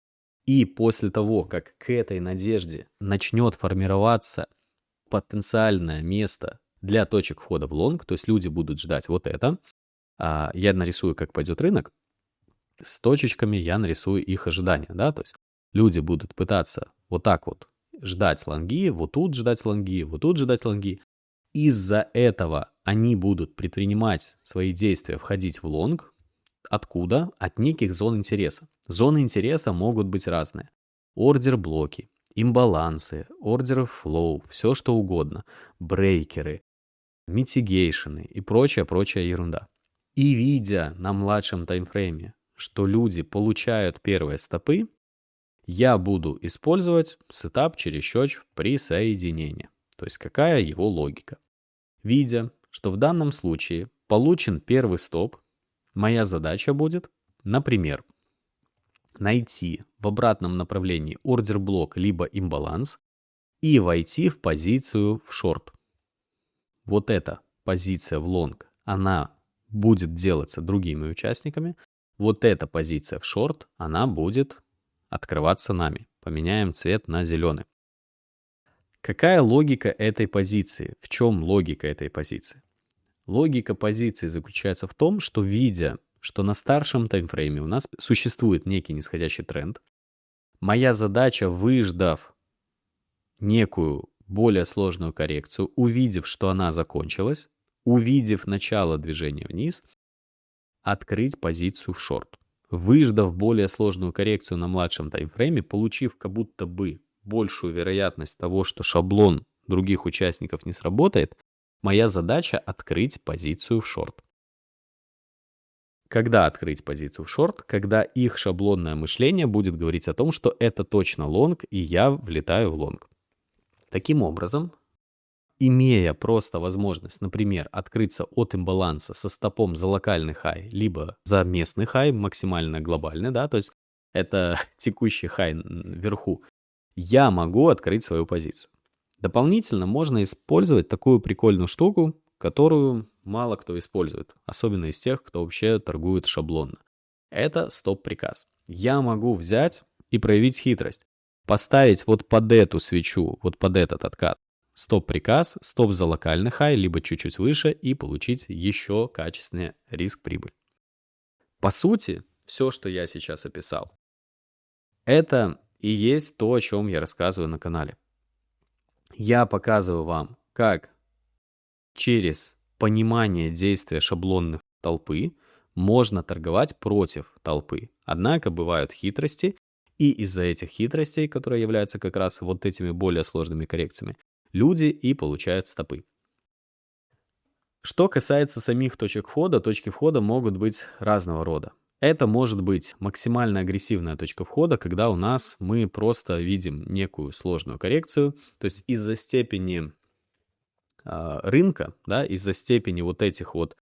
и после того, как к этой надежде начнет формироваться потенциальное место для точек входа в лонг, то есть люди будут ждать вот это, я нарисую, как пойдет рынок, с точечками я нарисую их ожидания, да, то есть люди будут пытаться вот так вот ждать лонги, вот тут ждать лонги, вот тут ждать лонги. Из-за этого они будут предпринимать свои действия, входить в лонг. Откуда? От неких зон интереса. Зоны интереса могут быть разные. Ордер-блоки, имбалансы, ордер-флоу, все что угодно, брейкеры, митигейшены и прочая ерунда. И видя на младшем таймфрейме, что люди получают первые стопы, я буду использовать сетап через щелчь присоединения. То есть какая его логика? Видя, что в данном случае получен первый стоп, моя задача будет, например, найти в обратном направлении ордер-блок либо имбаланс и войти в позицию в шорт. Вот эта позиция в лонг, она будет делаться другими участниками. Вот эта позиция в шорт, она будет открываться нами. Поменяем цвет на зеленый. Какая логика этой позиции? В чем логика этой позиции? Логика позиции заключается в том, что видя, что на старшем таймфрейме у нас существует некий нисходящий тренд, моя задача, выждав некую более сложную коррекцию, увидев, что она закончилась, увидев начало движения вниз, открыть позицию в шорт. Выждав более сложную коррекцию на младшем таймфрейме, получив как будто бы большую вероятность того, что шаблон других участников не сработает, моя задача открыть позицию в шорт. Когда открыть позицию в шорт? Когда их шаблонное мышление будет говорить о том, что это точно лонг, и я влетаю в лонг. Таким образом, Имея просто возможность, например, открыться от имбаланса со стопом за локальный хай, либо за местный хай, максимально глобальный, да, то есть это текущий хай вверху, я могу открыть свою позицию. Дополнительно можно использовать такую прикольную штуку, которую мало кто использует, особенно из тех, кто вообще торгует шаблонно. Это стоп-приказ. Я могу взять и проявить хитрость, поставить вот под эту свечу, вот под этот откат, стоп-приказ, стоп за локальный хай, либо чуть-чуть выше и получить еще качественный риск-прибыль. По сути, все, что я сейчас описал, это и есть то, о чем я рассказываю на канале. Я показываю вам, как через понимание действия шаблонных толпы можно торговать против толпы. Однако бывают хитрости, и из-за этих хитростей, которые являются как раз вот этими более сложными коррекциями, люди и получают стопы. Что касается самих точек входа могут быть разного рода. Это может быть максимально агрессивная точка входа, когда у нас мы просто видим некую сложную коррекцию, то есть из-за степени рынка, да, из-за степени вот этих вот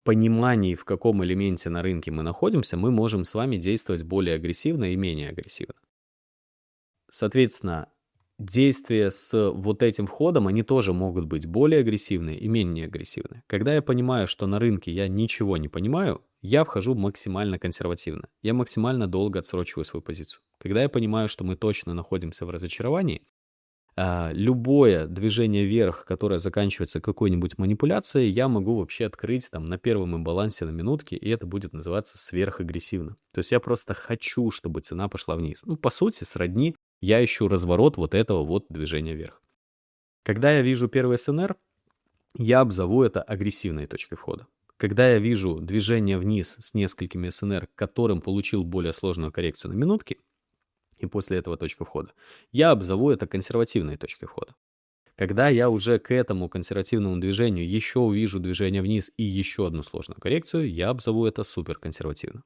пониманий, в каком элементе на рынке мы находимся, мы можем с вами действовать более агрессивно и менее агрессивно. Соответственно, действия с вот этим входом, они тоже могут быть более агрессивные и менее агрессивные. Когда я понимаю, что на рынке я ничего не понимаю, я вхожу максимально консервативно. Я максимально долго отсрочиваю свою позицию. Когда я понимаю, что мы точно находимся в разочаровании, любое движение вверх, которое заканчивается какой-нибудь манипуляцией, я могу вообще открыть там на первом имбалансе на минутке, и это будет называться сверхагрессивно. То есть я просто хочу, чтобы цена пошла вниз. Ну, по сути, сродни я ищу разворот вот этого вот движения вверх. Когда я вижу первый СНР, я обзову это агрессивной точкой входа. Когда я вижу движение вниз с несколькими СНР, которым получил более сложную коррекцию на минутке, и после этого точка входа, я обзову это консервативной точкой входа. Когда я уже к этому консервативному движению еще увижу движение вниз и еще одну сложную коррекцию, я обзову это суперконсервативно.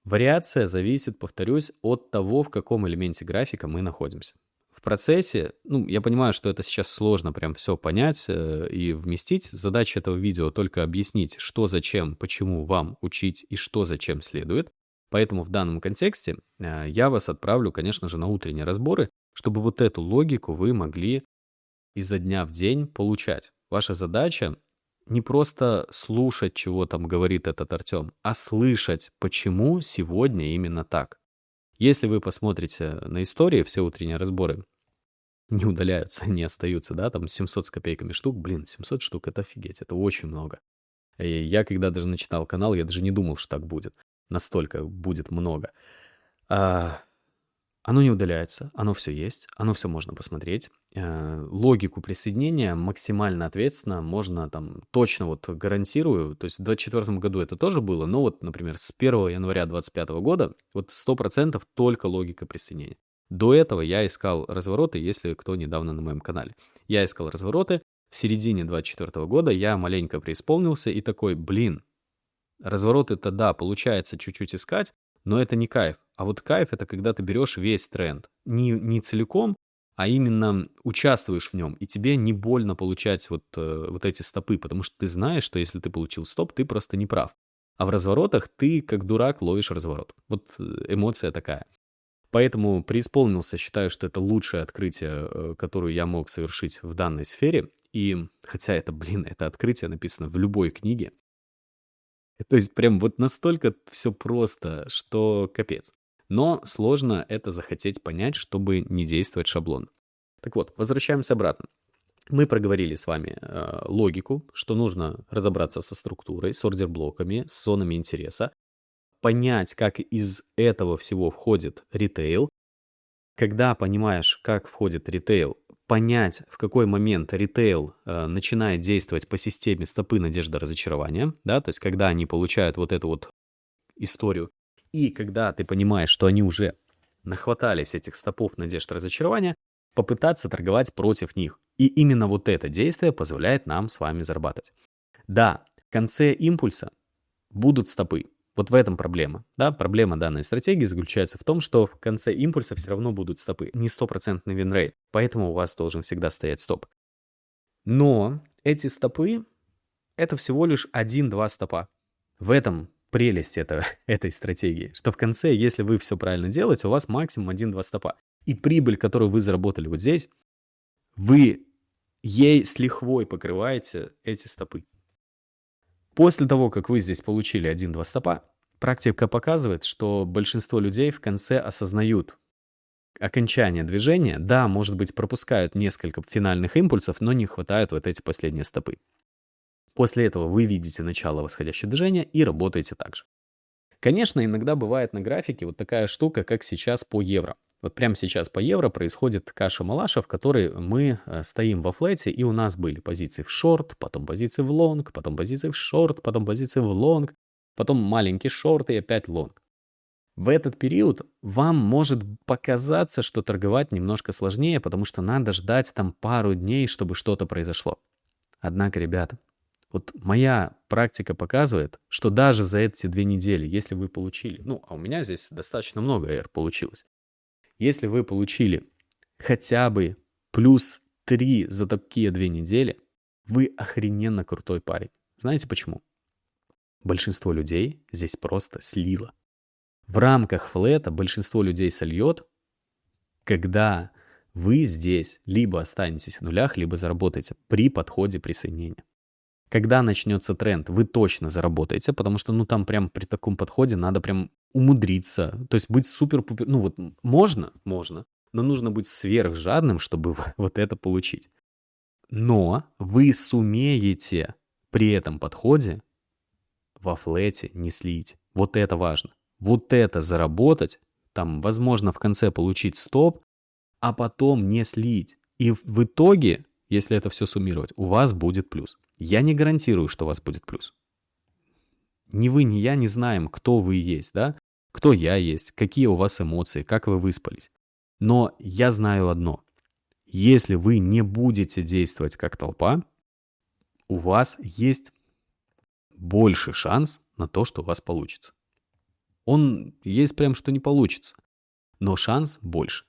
Вариация зависит, повторюсь, от того, в каком элементе графика мы находимся. В процессе, я понимаю, что это сейчас сложно прям все понять и вместить. Задача этого видео только объяснить, что, зачем, почему вам учить и что, зачем следует. Поэтому в данном контексте я вас отправлю, конечно же, на утренние разборы, чтобы вот эту логику вы могли изо дня в день получать. Ваша задача не просто слушать, чего там говорит этот Артем, а слышать, почему сегодня именно так. Если вы посмотрите на истории, все утренние разборы не удаляются, не остаются, да, там 700 с копейками штук, 700 штук, это офигеть, это очень много. И я когда даже начинал канал, я даже не думал, что так будет. Настолько будет много. Оно не удаляется, оно все есть, оно все можно посмотреть. Логику присоединения максимально ответственно можно там точно вот гарантирую. То есть в 2024 году это тоже было, но вот, например, с 1 января 2025 года вот 100% только логика присоединения. До этого я искал развороты, если кто недавно на моем канале. Я искал развороты. В середине 2024 года я маленько преисполнился и такой, развороты-то да, получается чуть-чуть искать, но это не кайф. А вот кайф — это когда ты берешь весь тренд. Не целиком, а именно участвуешь в нем. И тебе не больно получать вот эти стопы, потому что ты знаешь, что если ты получил стоп, ты просто не прав. А в разворотах ты, как дурак, ловишь разворот. Вот эмоция такая. Поэтому преисполнился, считаю, что это лучшее открытие, которое я мог совершить в данной сфере. И хотя это открытие написано в любой книге. То есть прям вот настолько все просто, что капец. Но сложно это захотеть понять, чтобы не действовать шаблон. Так вот, возвращаемся обратно. Мы проговорили с вами логику, что нужно разобраться со структурой, с ордер-блоками, с зонами интереса, понять, как из этого всего входит ритейл. Когда понимаешь, как входит ритейл, понять, в какой момент ритейл начинает действовать по системе стопы, надежда, разочарования, да, то есть когда они получают вот эту вот историю, и когда ты понимаешь, что они уже нахватались этих стопов, надежд, разочарования, попытаться торговать против них. И именно вот это действие позволяет нам с вами зарабатывать. Да, в конце импульса будут стопы. Вот в этом проблема. Да? Проблема данной стратегии заключается в том, что в конце импульса все равно будут стопы. Не стопроцентный винрейт. Поэтому у вас должен всегда стоять стоп. Но эти стопы — это всего лишь 1-2 стопа. В этом прелесть этой стратегии, что в конце, если вы все правильно делаете, у вас максимум 1-2 стопа. И прибыль, которую вы заработали вот здесь, вы ей с лихвой покрываете эти стопы. После того, как вы здесь получили 1-2 стопа, практика показывает, что большинство людей в конце осознают окончание движения. Да, может быть, пропускают несколько финальных импульсов, но не хватает вот эти последние стопы. После этого вы видите начало восходящего движения и работаете так же. Конечно, иногда бывает на графике вот такая штука, как сейчас по евро. Вот прямо сейчас по евро происходит каша-малаша, в которой мы стоим во флете, и у нас были позиции в шорт, потом позиции в лонг, потом позиции в шорт, потом позиции в лонг, потом маленький шорт и опять лонг. В этот период вам может показаться, что торговать немножко сложнее, потому что надо ждать там пару дней, чтобы что-то произошло. Однако, ребята, вот моя практика показывает, что даже за эти 2 недели, если вы получили, а у меня здесь достаточно много R получилось, если вы получили хотя бы плюс 3 за такие 2 недели, вы охрененно крутой парень. Знаете почему? Большинство людей здесь просто слило. В рамках флета большинство людей сольет, когда вы здесь либо останетесь в нулях, либо заработаете при подходе присоединения. Когда начнется тренд, вы точно заработаете, потому что, там прям при таком подходе надо прям умудриться. То есть быть супер-пупер... можно, но нужно быть сверхжадным, чтобы вот это получить. Но вы сумеете при этом подходе во флете не слить. Вот это важно. Вот это заработать, там, возможно, в конце получить стоп, а потом не слить. И в итоге, если это все суммировать, у вас будет плюс. Я не гарантирую, что у вас будет плюс. Ни вы, ни я не знаем, кто вы есть, да? Кто я есть, какие у вас эмоции, как вы выспались. Но я знаю одно. Если вы не будете действовать как толпа, у вас есть больше шанс на то, что у вас получится. Он есть прям, что не получится, но шанс больше.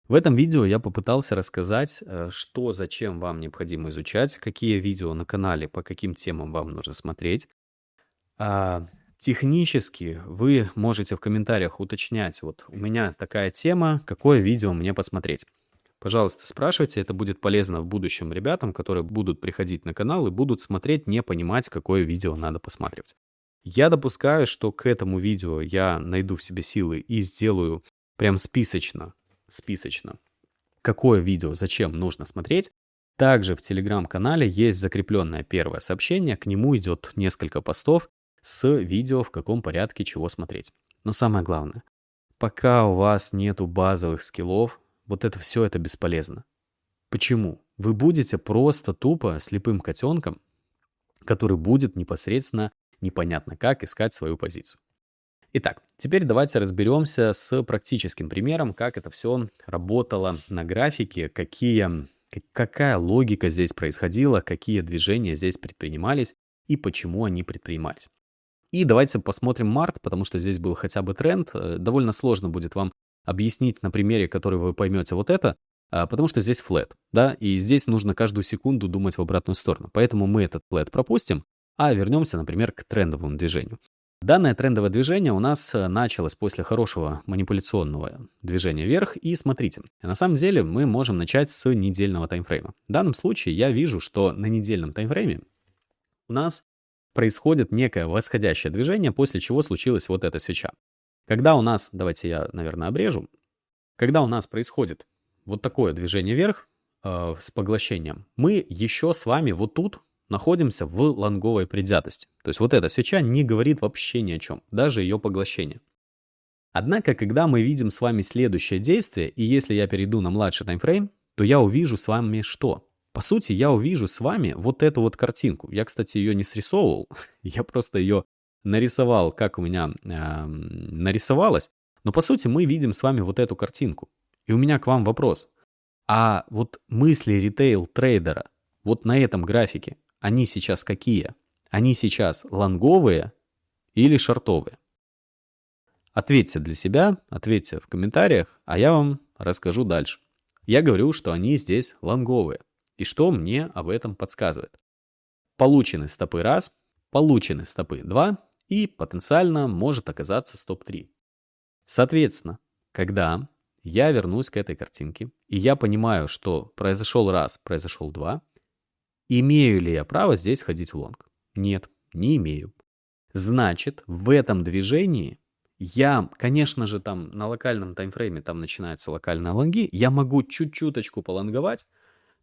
В этом видео я попытался рассказать, что, зачем вам необходимо изучать, какие видео на канале, по каким темам вам нужно смотреть. Технически вы можете в комментариях уточнять, вот у меня такая тема, какое видео мне посмотреть. Пожалуйста, спрашивайте, это будет полезно в будущем ребятам, которые будут приходить на канал и будут смотреть, не понимать, какое видео надо посматривать. Я допускаю, что к этому видео я найду в себе силы и сделаю прям списочно, какое видео, зачем нужно смотреть. Также в телеграм-канале есть закрепленное первое сообщение, к нему идет несколько постов с видео, в каком порядке чего смотреть. Но самое главное, пока у вас нету базовых скиллов, вот это все это бесполезно. Почему? Вы будете просто тупо слепым котенком, который будет непосредственно непонятно как искать свою позицию. Итак, теперь давайте разберемся с практическим примером, как это все работало на графике, какая логика здесь происходила, какие движения здесь предпринимались и почему они предпринимались. И давайте посмотрим март, потому что здесь был хотя бы тренд. Довольно сложно будет вам объяснить на примере, который вы поймете вот это, потому что здесь флэт, да, и здесь нужно каждую секунду думать в обратную сторону. Поэтому мы этот флэт пропустим, а вернемся, например, к трендовому движению. Данное трендовое движение у нас началось после хорошего манипуляционного движения вверх. И смотрите, на самом деле мы можем начать с недельного таймфрейма. В данном случае я вижу, что на недельном таймфрейме у нас происходит некое восходящее движение, после чего случилась вот эта свеча. Когда у нас, давайте я, наверное, обрежу, когда у нас происходит вот такое движение вверх с поглощением, мы еще с вами вот тут находимся в лонговой предвзятости. То есть вот эта свеча не говорит вообще ни о чем, даже ее поглощение. Однако, когда мы видим с вами следующее действие, и если я перейду на младший таймфрейм, то я увижу с вами что? По сути, я увижу с вами вот эту вот картинку. Я, кстати, ее не срисовывал, я просто ее нарисовал, как у меня нарисовалось. Но по сути мы видим с вами вот эту картинку. И у меня к вам вопрос. А вот мысли ритейл-трейдера вот на этом графике, они сейчас какие? Они сейчас лонговые или шортовые? Ответьте для себя, ответьте в комментариях, а я вам расскажу дальше. Я говорю, что они здесь лонговые. И что мне об этом подсказывает? Получены стопы раз, получены стопы 2 и потенциально может оказаться стоп 3. Соответственно, когда я вернусь к этой картинке, и я понимаю, что произошел раз, произошел 2, имею ли я право здесь ходить в лонг? Нет, не имею. Значит, в этом движении я, конечно же, там на локальном таймфрейме, там начинаются локальные лонги, я могу чуть-чуточку полонговать,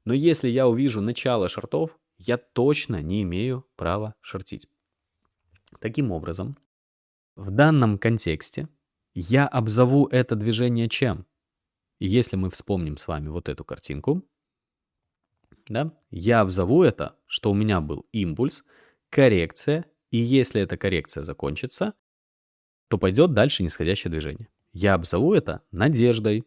но если я увижу начало шортов, я точно не имею права шортить. Таким образом, в данном контексте я обзову это движение чем? И если мы вспомним с вами вот эту картинку, да, я обзову это, что у меня был импульс, коррекция, и если эта коррекция закончится, то пойдет дальше нисходящее движение. Я обзову это надеждой.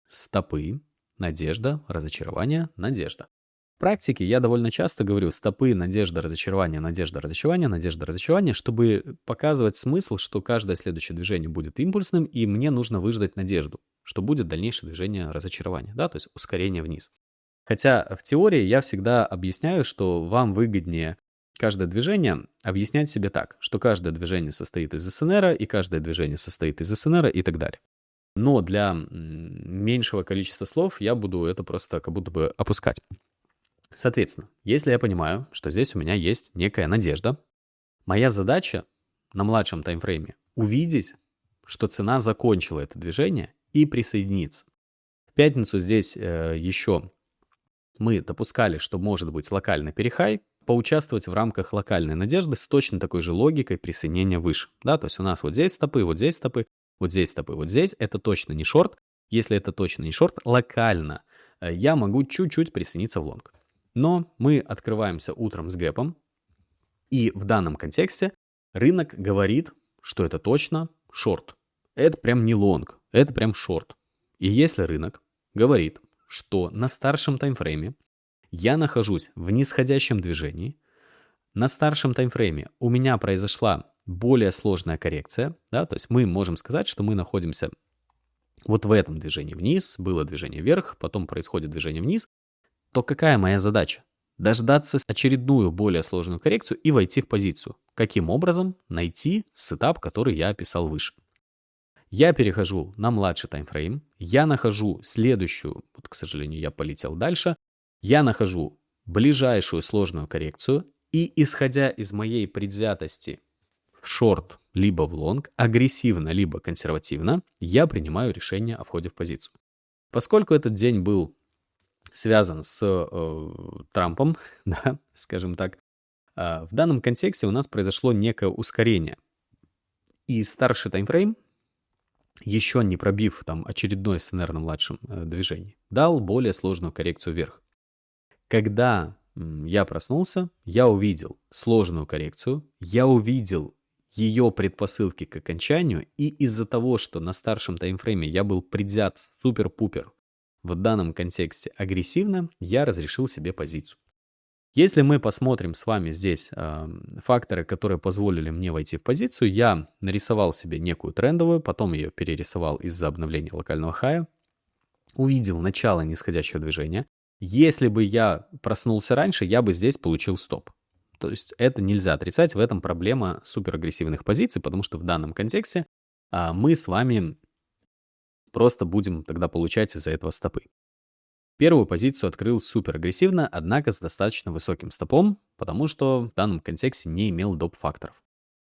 Стопы, надежда, разочарование, надежда. В практике я довольно часто говорю стопы, надежда, разочарование, надежда, разочарование, надежда, разочарование, чтобы показывать смысл, что каждое следующее движение будет импульсным, и мне нужно выждать надежду, что будет дальнейшее движение разочарования, да, то есть ускорение вниз. Хотя в теории я всегда объясняю, что вам выгоднее каждое движение объяснять себе так, что каждое движение состоит из СНР, и каждое движение состоит из СНР и так далее. Но для меньшего количества слов я буду это просто как будто бы опускать. Соответственно, если я понимаю, что здесь у меня есть некая надежда, моя задача на младшем таймфрейме увидеть, что цена закончила это движение и присоединиться. В пятницу здесь еще мы допускали, что может быть локальный перехай, поучаствовать в рамках локальной надежды с точно такой же логикой присоединения выше. Да, то есть у нас вот здесь стопы, вот здесь стопы, вот здесь стопы, вот здесь. Это точно не шорт. Если это точно не шорт, локально я могу чуть-чуть присоединиться в лонг. Но мы открываемся утром с гэпом, и в данном контексте рынок говорит, что это точно шорт. Это прям не лонг, это прям шорт. И если рынок говорит, что на старшем таймфрейме я нахожусь в нисходящем движении, на старшем таймфрейме у меня произошла более сложная коррекция, да, то есть мы можем сказать, что мы находимся вот в этом движении вниз, было движение вверх, потом происходит движение вниз, то какая моя задача? Дождаться очередную более сложную коррекцию и войти в позицию. Каким образом? Найти сетап, который я описал выше. Я перехожу на младший таймфрейм, я нахожу следующую, вот, к сожалению, я полетел дальше, я нахожу ближайшую сложную коррекцию, и исходя из моей предвзятости в шорт либо в лонг, агрессивно либо консервативно, я принимаю решение о входе в позицию. Поскольку этот день был связан с Трампом, да, скажем так, в данном контексте у нас произошло некое ускорение. И старший таймфрейм, еще не пробив там очередной СНР на младшем движении, дал более сложную коррекцию вверх. Когда я проснулся, я увидел сложную коррекцию, я увидел ее предпосылки к окончанию, и из-за того, что на старшем таймфрейме я был предвзят супер-пупер в данном контексте агрессивно, я разрешил себе позицию. Если мы посмотрим с вами здесь факторы, которые позволили мне войти в позицию, я нарисовал себе некую трендовую, потом ее перерисовал из-за обновления локального хая, увидел начало нисходящего движения. Если бы я проснулся раньше, я бы здесь получил стоп. То есть это нельзя отрицать, в этом проблема суперагрессивных позиций, потому что в данном контексте мы с вами просто будем тогда получать из-за этого стопы. Первую позицию открыл супер агрессивно, однако с достаточно высоким стопом, потому что в данном контексте не имел доп-факторов.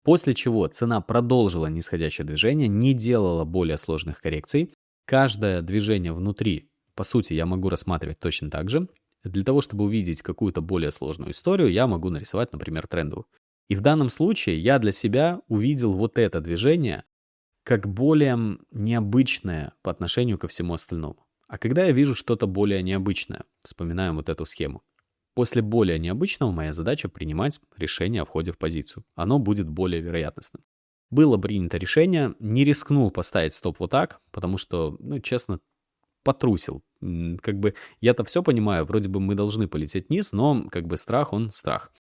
После чего цена продолжила нисходящее движение, не делала более сложных коррекций. Каждое движение внутри, по сути, я могу рассматривать точно так же. Для того, чтобы увидеть какую-то более сложную историю, я могу нарисовать, например, трендовую. И в данном случае я для себя увидел вот это движение как более необычное по отношению ко всему остальному. А когда я вижу что-то более необычное, вспоминаем вот эту схему. После более необычного моя задача принимать решение о входе в позицию. Оно будет более вероятностным. Было принято решение, не рискнул поставить стоп вот так, потому что, честно, потрусил. Как бы я-то все понимаю, вроде бы мы должны полететь вниз, но как бы страх, он страх.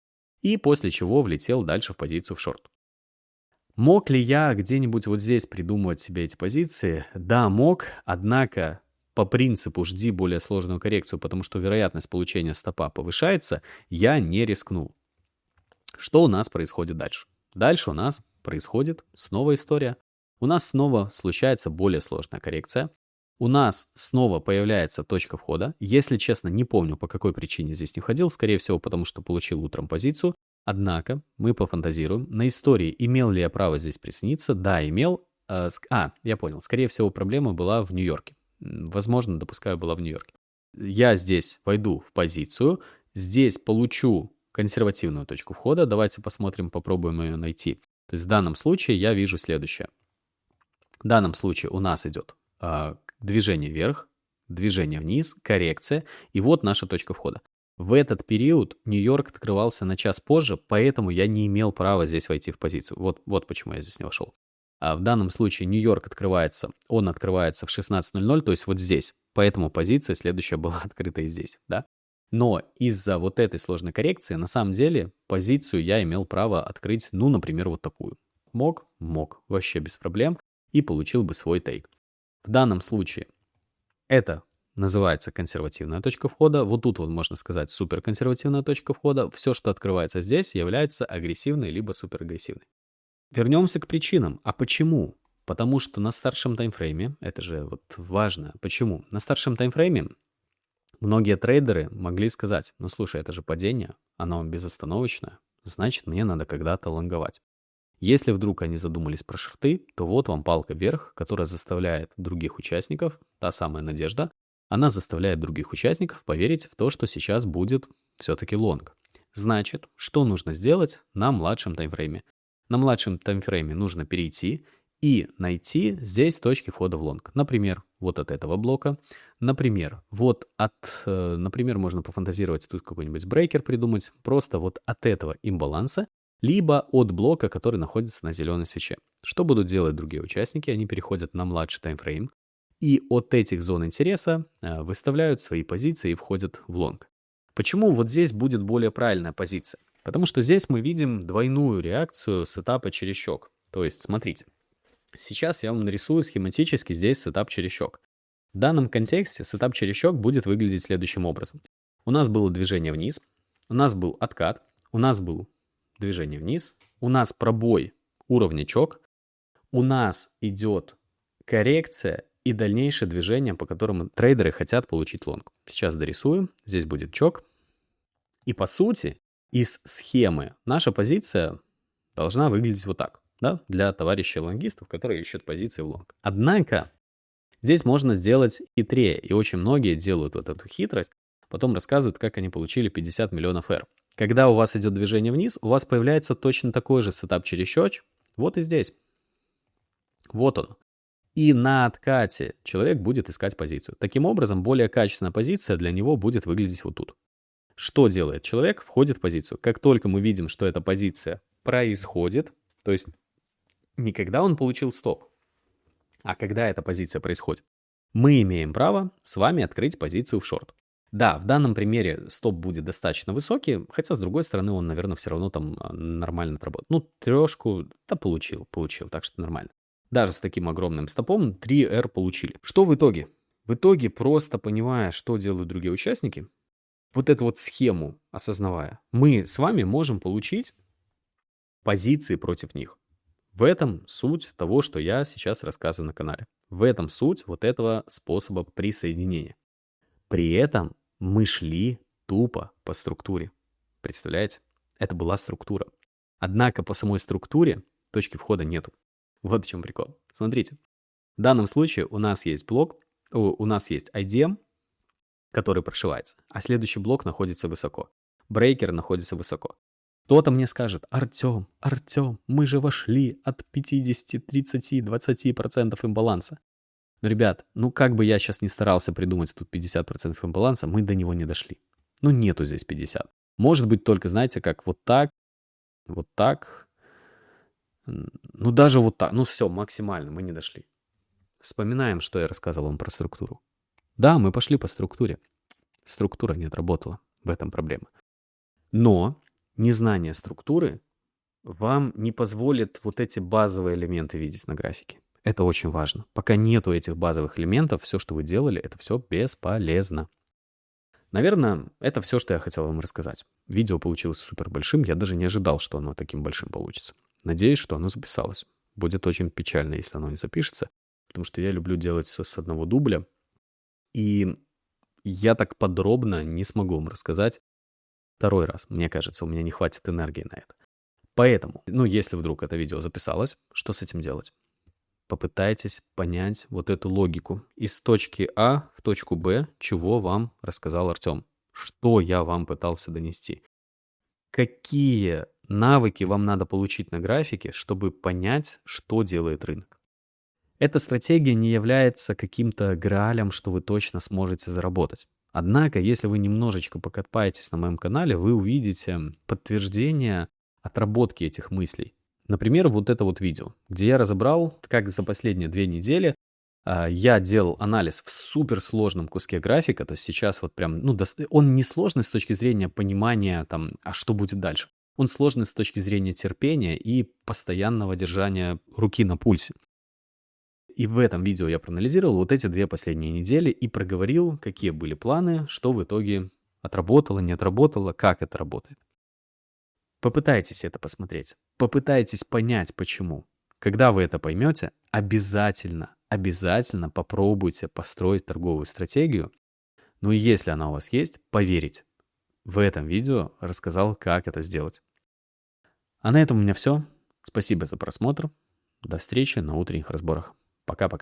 И после чего влетел дальше в позицию в шорт. Мог ли я где-нибудь вот здесь придумывать себе эти позиции? Да, мог, однако по принципу жди более сложную коррекцию, потому что вероятность получения стопа повышается, я не рискнул. Что у нас происходит дальше? Дальше у нас происходит снова история. У нас снова случается более сложная коррекция. У нас снова появляется точка входа. Если честно, не помню, по какой причине здесь не входил. Скорее всего, потому что получил утром позицию. Однако мы пофантазируем. На истории, имел ли я право здесь присниться? Да, имел. Я понял. Скорее всего, проблема была в Нью-Йорке. Возможно, допускаю, была в Нью-Йорке. Я здесь войду в позицию. Здесь получу консервативную точку входа. Давайте посмотрим, попробуем ее найти. То есть в данном случае я вижу следующее. В данном случае у нас идет движение вверх, движение вниз, коррекция. И вот наша точка входа. В этот период Нью-Йорк открывался на час позже, поэтому я не имел права здесь войти в позицию. Вот почему я здесь не вошел. А в данном случае Нью-Йорк открывается, он открывается в 16:00, то есть вот здесь. Поэтому позиция следующая была открыта и здесь, да? Но из-за вот этой сложной коррекции, на самом деле, позицию я имел право открыть, ну, например, вот такую. Мог, вообще без проблем, и получил бы свой тейк. В данном случае это называется консервативная точка входа. Вот тут вот можно сказать суперконсервативная точка входа. Все, что открывается здесь, является агрессивной либо суперагрессивной. Вернемся к причинам. А почему? Потому что на старшем таймфрейме, это же вот важно, почему? На старшем таймфрейме многие трейдеры могли сказать, ну слушай, это же падение, оно безостановочное, значит мне надо когда-то лонговать. Если вдруг они задумались про шорты, то вот вам палка вверх, которая заставляет других участников, та самая надежда, она заставляет других участников поверить в то, что сейчас будет все-таки лонг. Значит, что нужно сделать на младшем таймфрейме? На младшем таймфрейме нужно перейти и найти здесь точки входа в лонг. Например, вот от этого блока. Например, например, можно пофантазировать, тут какой-нибудь брейкер придумать. Просто вот от этого имбаланса, либо от блока, который находится на зеленой свече. Что будут делать другие участники? Они переходят на младший таймфрейм и от этих зон интереса выставляют свои позиции и входят в лонг. Почему вот здесь будет более правильная позиция? Потому что здесь мы видим двойную реакцию сетапа через щек. То есть, смотрите, сейчас я вам нарисую схематически здесь сетап через щек. В данном контексте сетап через щек будет выглядеть следующим образом. У нас было движение вниз, у нас был откат, у нас был движение вниз, у нас пробой уровня чок, у нас идет коррекция и дальнейшее движение, по которому трейдеры хотят получить лонг. Сейчас дорисуем, здесь будет чок. И по сути, из схемы наша позиция должна выглядеть вот так, да, для товарищей лонгистов, которые ищут позиции в лонг. Однако, здесь можно сделать хитрее, и очень многие делают вот эту хитрость, потом рассказывают, как они получили 50 миллионов R. Когда у вас идет движение вниз, у вас появляется точно такой же сетап через щелчь, вот и здесь. Вот он. И на откате человек будет искать позицию. Таким образом, более качественная позиция для него будет выглядеть вот тут. Что делает человек? Входит в позицию. Как только мы видим, что эта позиция происходит, то есть не когда он получил стоп, а когда эта позиция происходит, мы имеем право с вами открыть позицию в шорт. Да, в данном примере стоп будет достаточно высокий, хотя, с другой стороны, он, наверное, все равно там нормально отработал. Ну, трешку, да, получил, так что нормально. Даже с таким огромным стопом 3R получили. Что в итоге? В итоге, просто понимая, что делают другие участники, вот эту вот схему осознавая, мы с вами можем получить позиции против них. В этом суть того, что я сейчас рассказываю на канале. В этом суть вот этого способа присоединения. При этом мы шли тупо по структуре. Представляете? Это была структура. Однако по самой структуре точки входа нету. Вот в чем прикол. Смотрите. В данном случае у нас есть блок, у нас есть IDM, который прошивается, а следующий блок находится высоко. Брейкер находится высоко. Кто-то мне скажет: Артем, мы же вошли от 50, 30, 20% имбаланса. Но, ребят, ну как бы я сейчас не старался придумать тут 50% имбаланса, мы до него не дошли. Ну нету здесь 50. Может быть только, знаете, как вот так, ну даже вот так, ну все, максимально, мы не дошли. Вспоминаем, что я рассказывал вам про структуру. Да, мы пошли по структуре. Структура не отработала, в этом проблема. Но незнание структуры вам не позволит вот эти базовые элементы видеть на графике. Это очень важно. Пока нету этих базовых элементов, все, что вы делали, это все бесполезно. Наверное, это все, что я хотел вам рассказать. Видео получилось супер большим, я даже не ожидал, что оно таким большим получится. Надеюсь, что оно записалось. Будет очень печально, если оно не запишется, потому что я люблю делать все с одного дубля, и я так подробно не смогу вам рассказать второй раз. Мне кажется, у меня не хватит энергии на это. Поэтому, если вдруг это видео записалось, что с этим делать? Попытайтесь понять вот эту логику. Из точки А в точку Б, чего вам рассказал Артем. Что я вам пытался донести. Какие навыки вам надо получить на графике, чтобы понять, что делает рынок. Эта стратегия не является каким-то граалем, что вы точно сможете заработать. Однако, если вы немножечко покопаетесь на моем канале, вы увидите подтверждение отработки этих мыслей. Например, вот это вот видео, где я разобрал, как за последние 2 недели я делал анализ в суперсложном куске графика. То есть сейчас вот прям, он не сложный с точки зрения понимания, там, а что будет дальше. Он сложный с точки зрения терпения и постоянного держания руки на пульсе. И в этом видео я проанализировал вот эти 2 последние недели и проговорил, какие были планы, что в итоге отработало, не отработало, как это работает. Попытайтесь это посмотреть. Попытайтесь понять, почему. Когда вы это поймете, обязательно попробуйте построить торговую стратегию. Ну и если она у вас есть, поверьте. В этом видео рассказал, как это сделать. А на этом у меня все. Спасибо за просмотр. До встречи на утренних разборах. Пока-пока.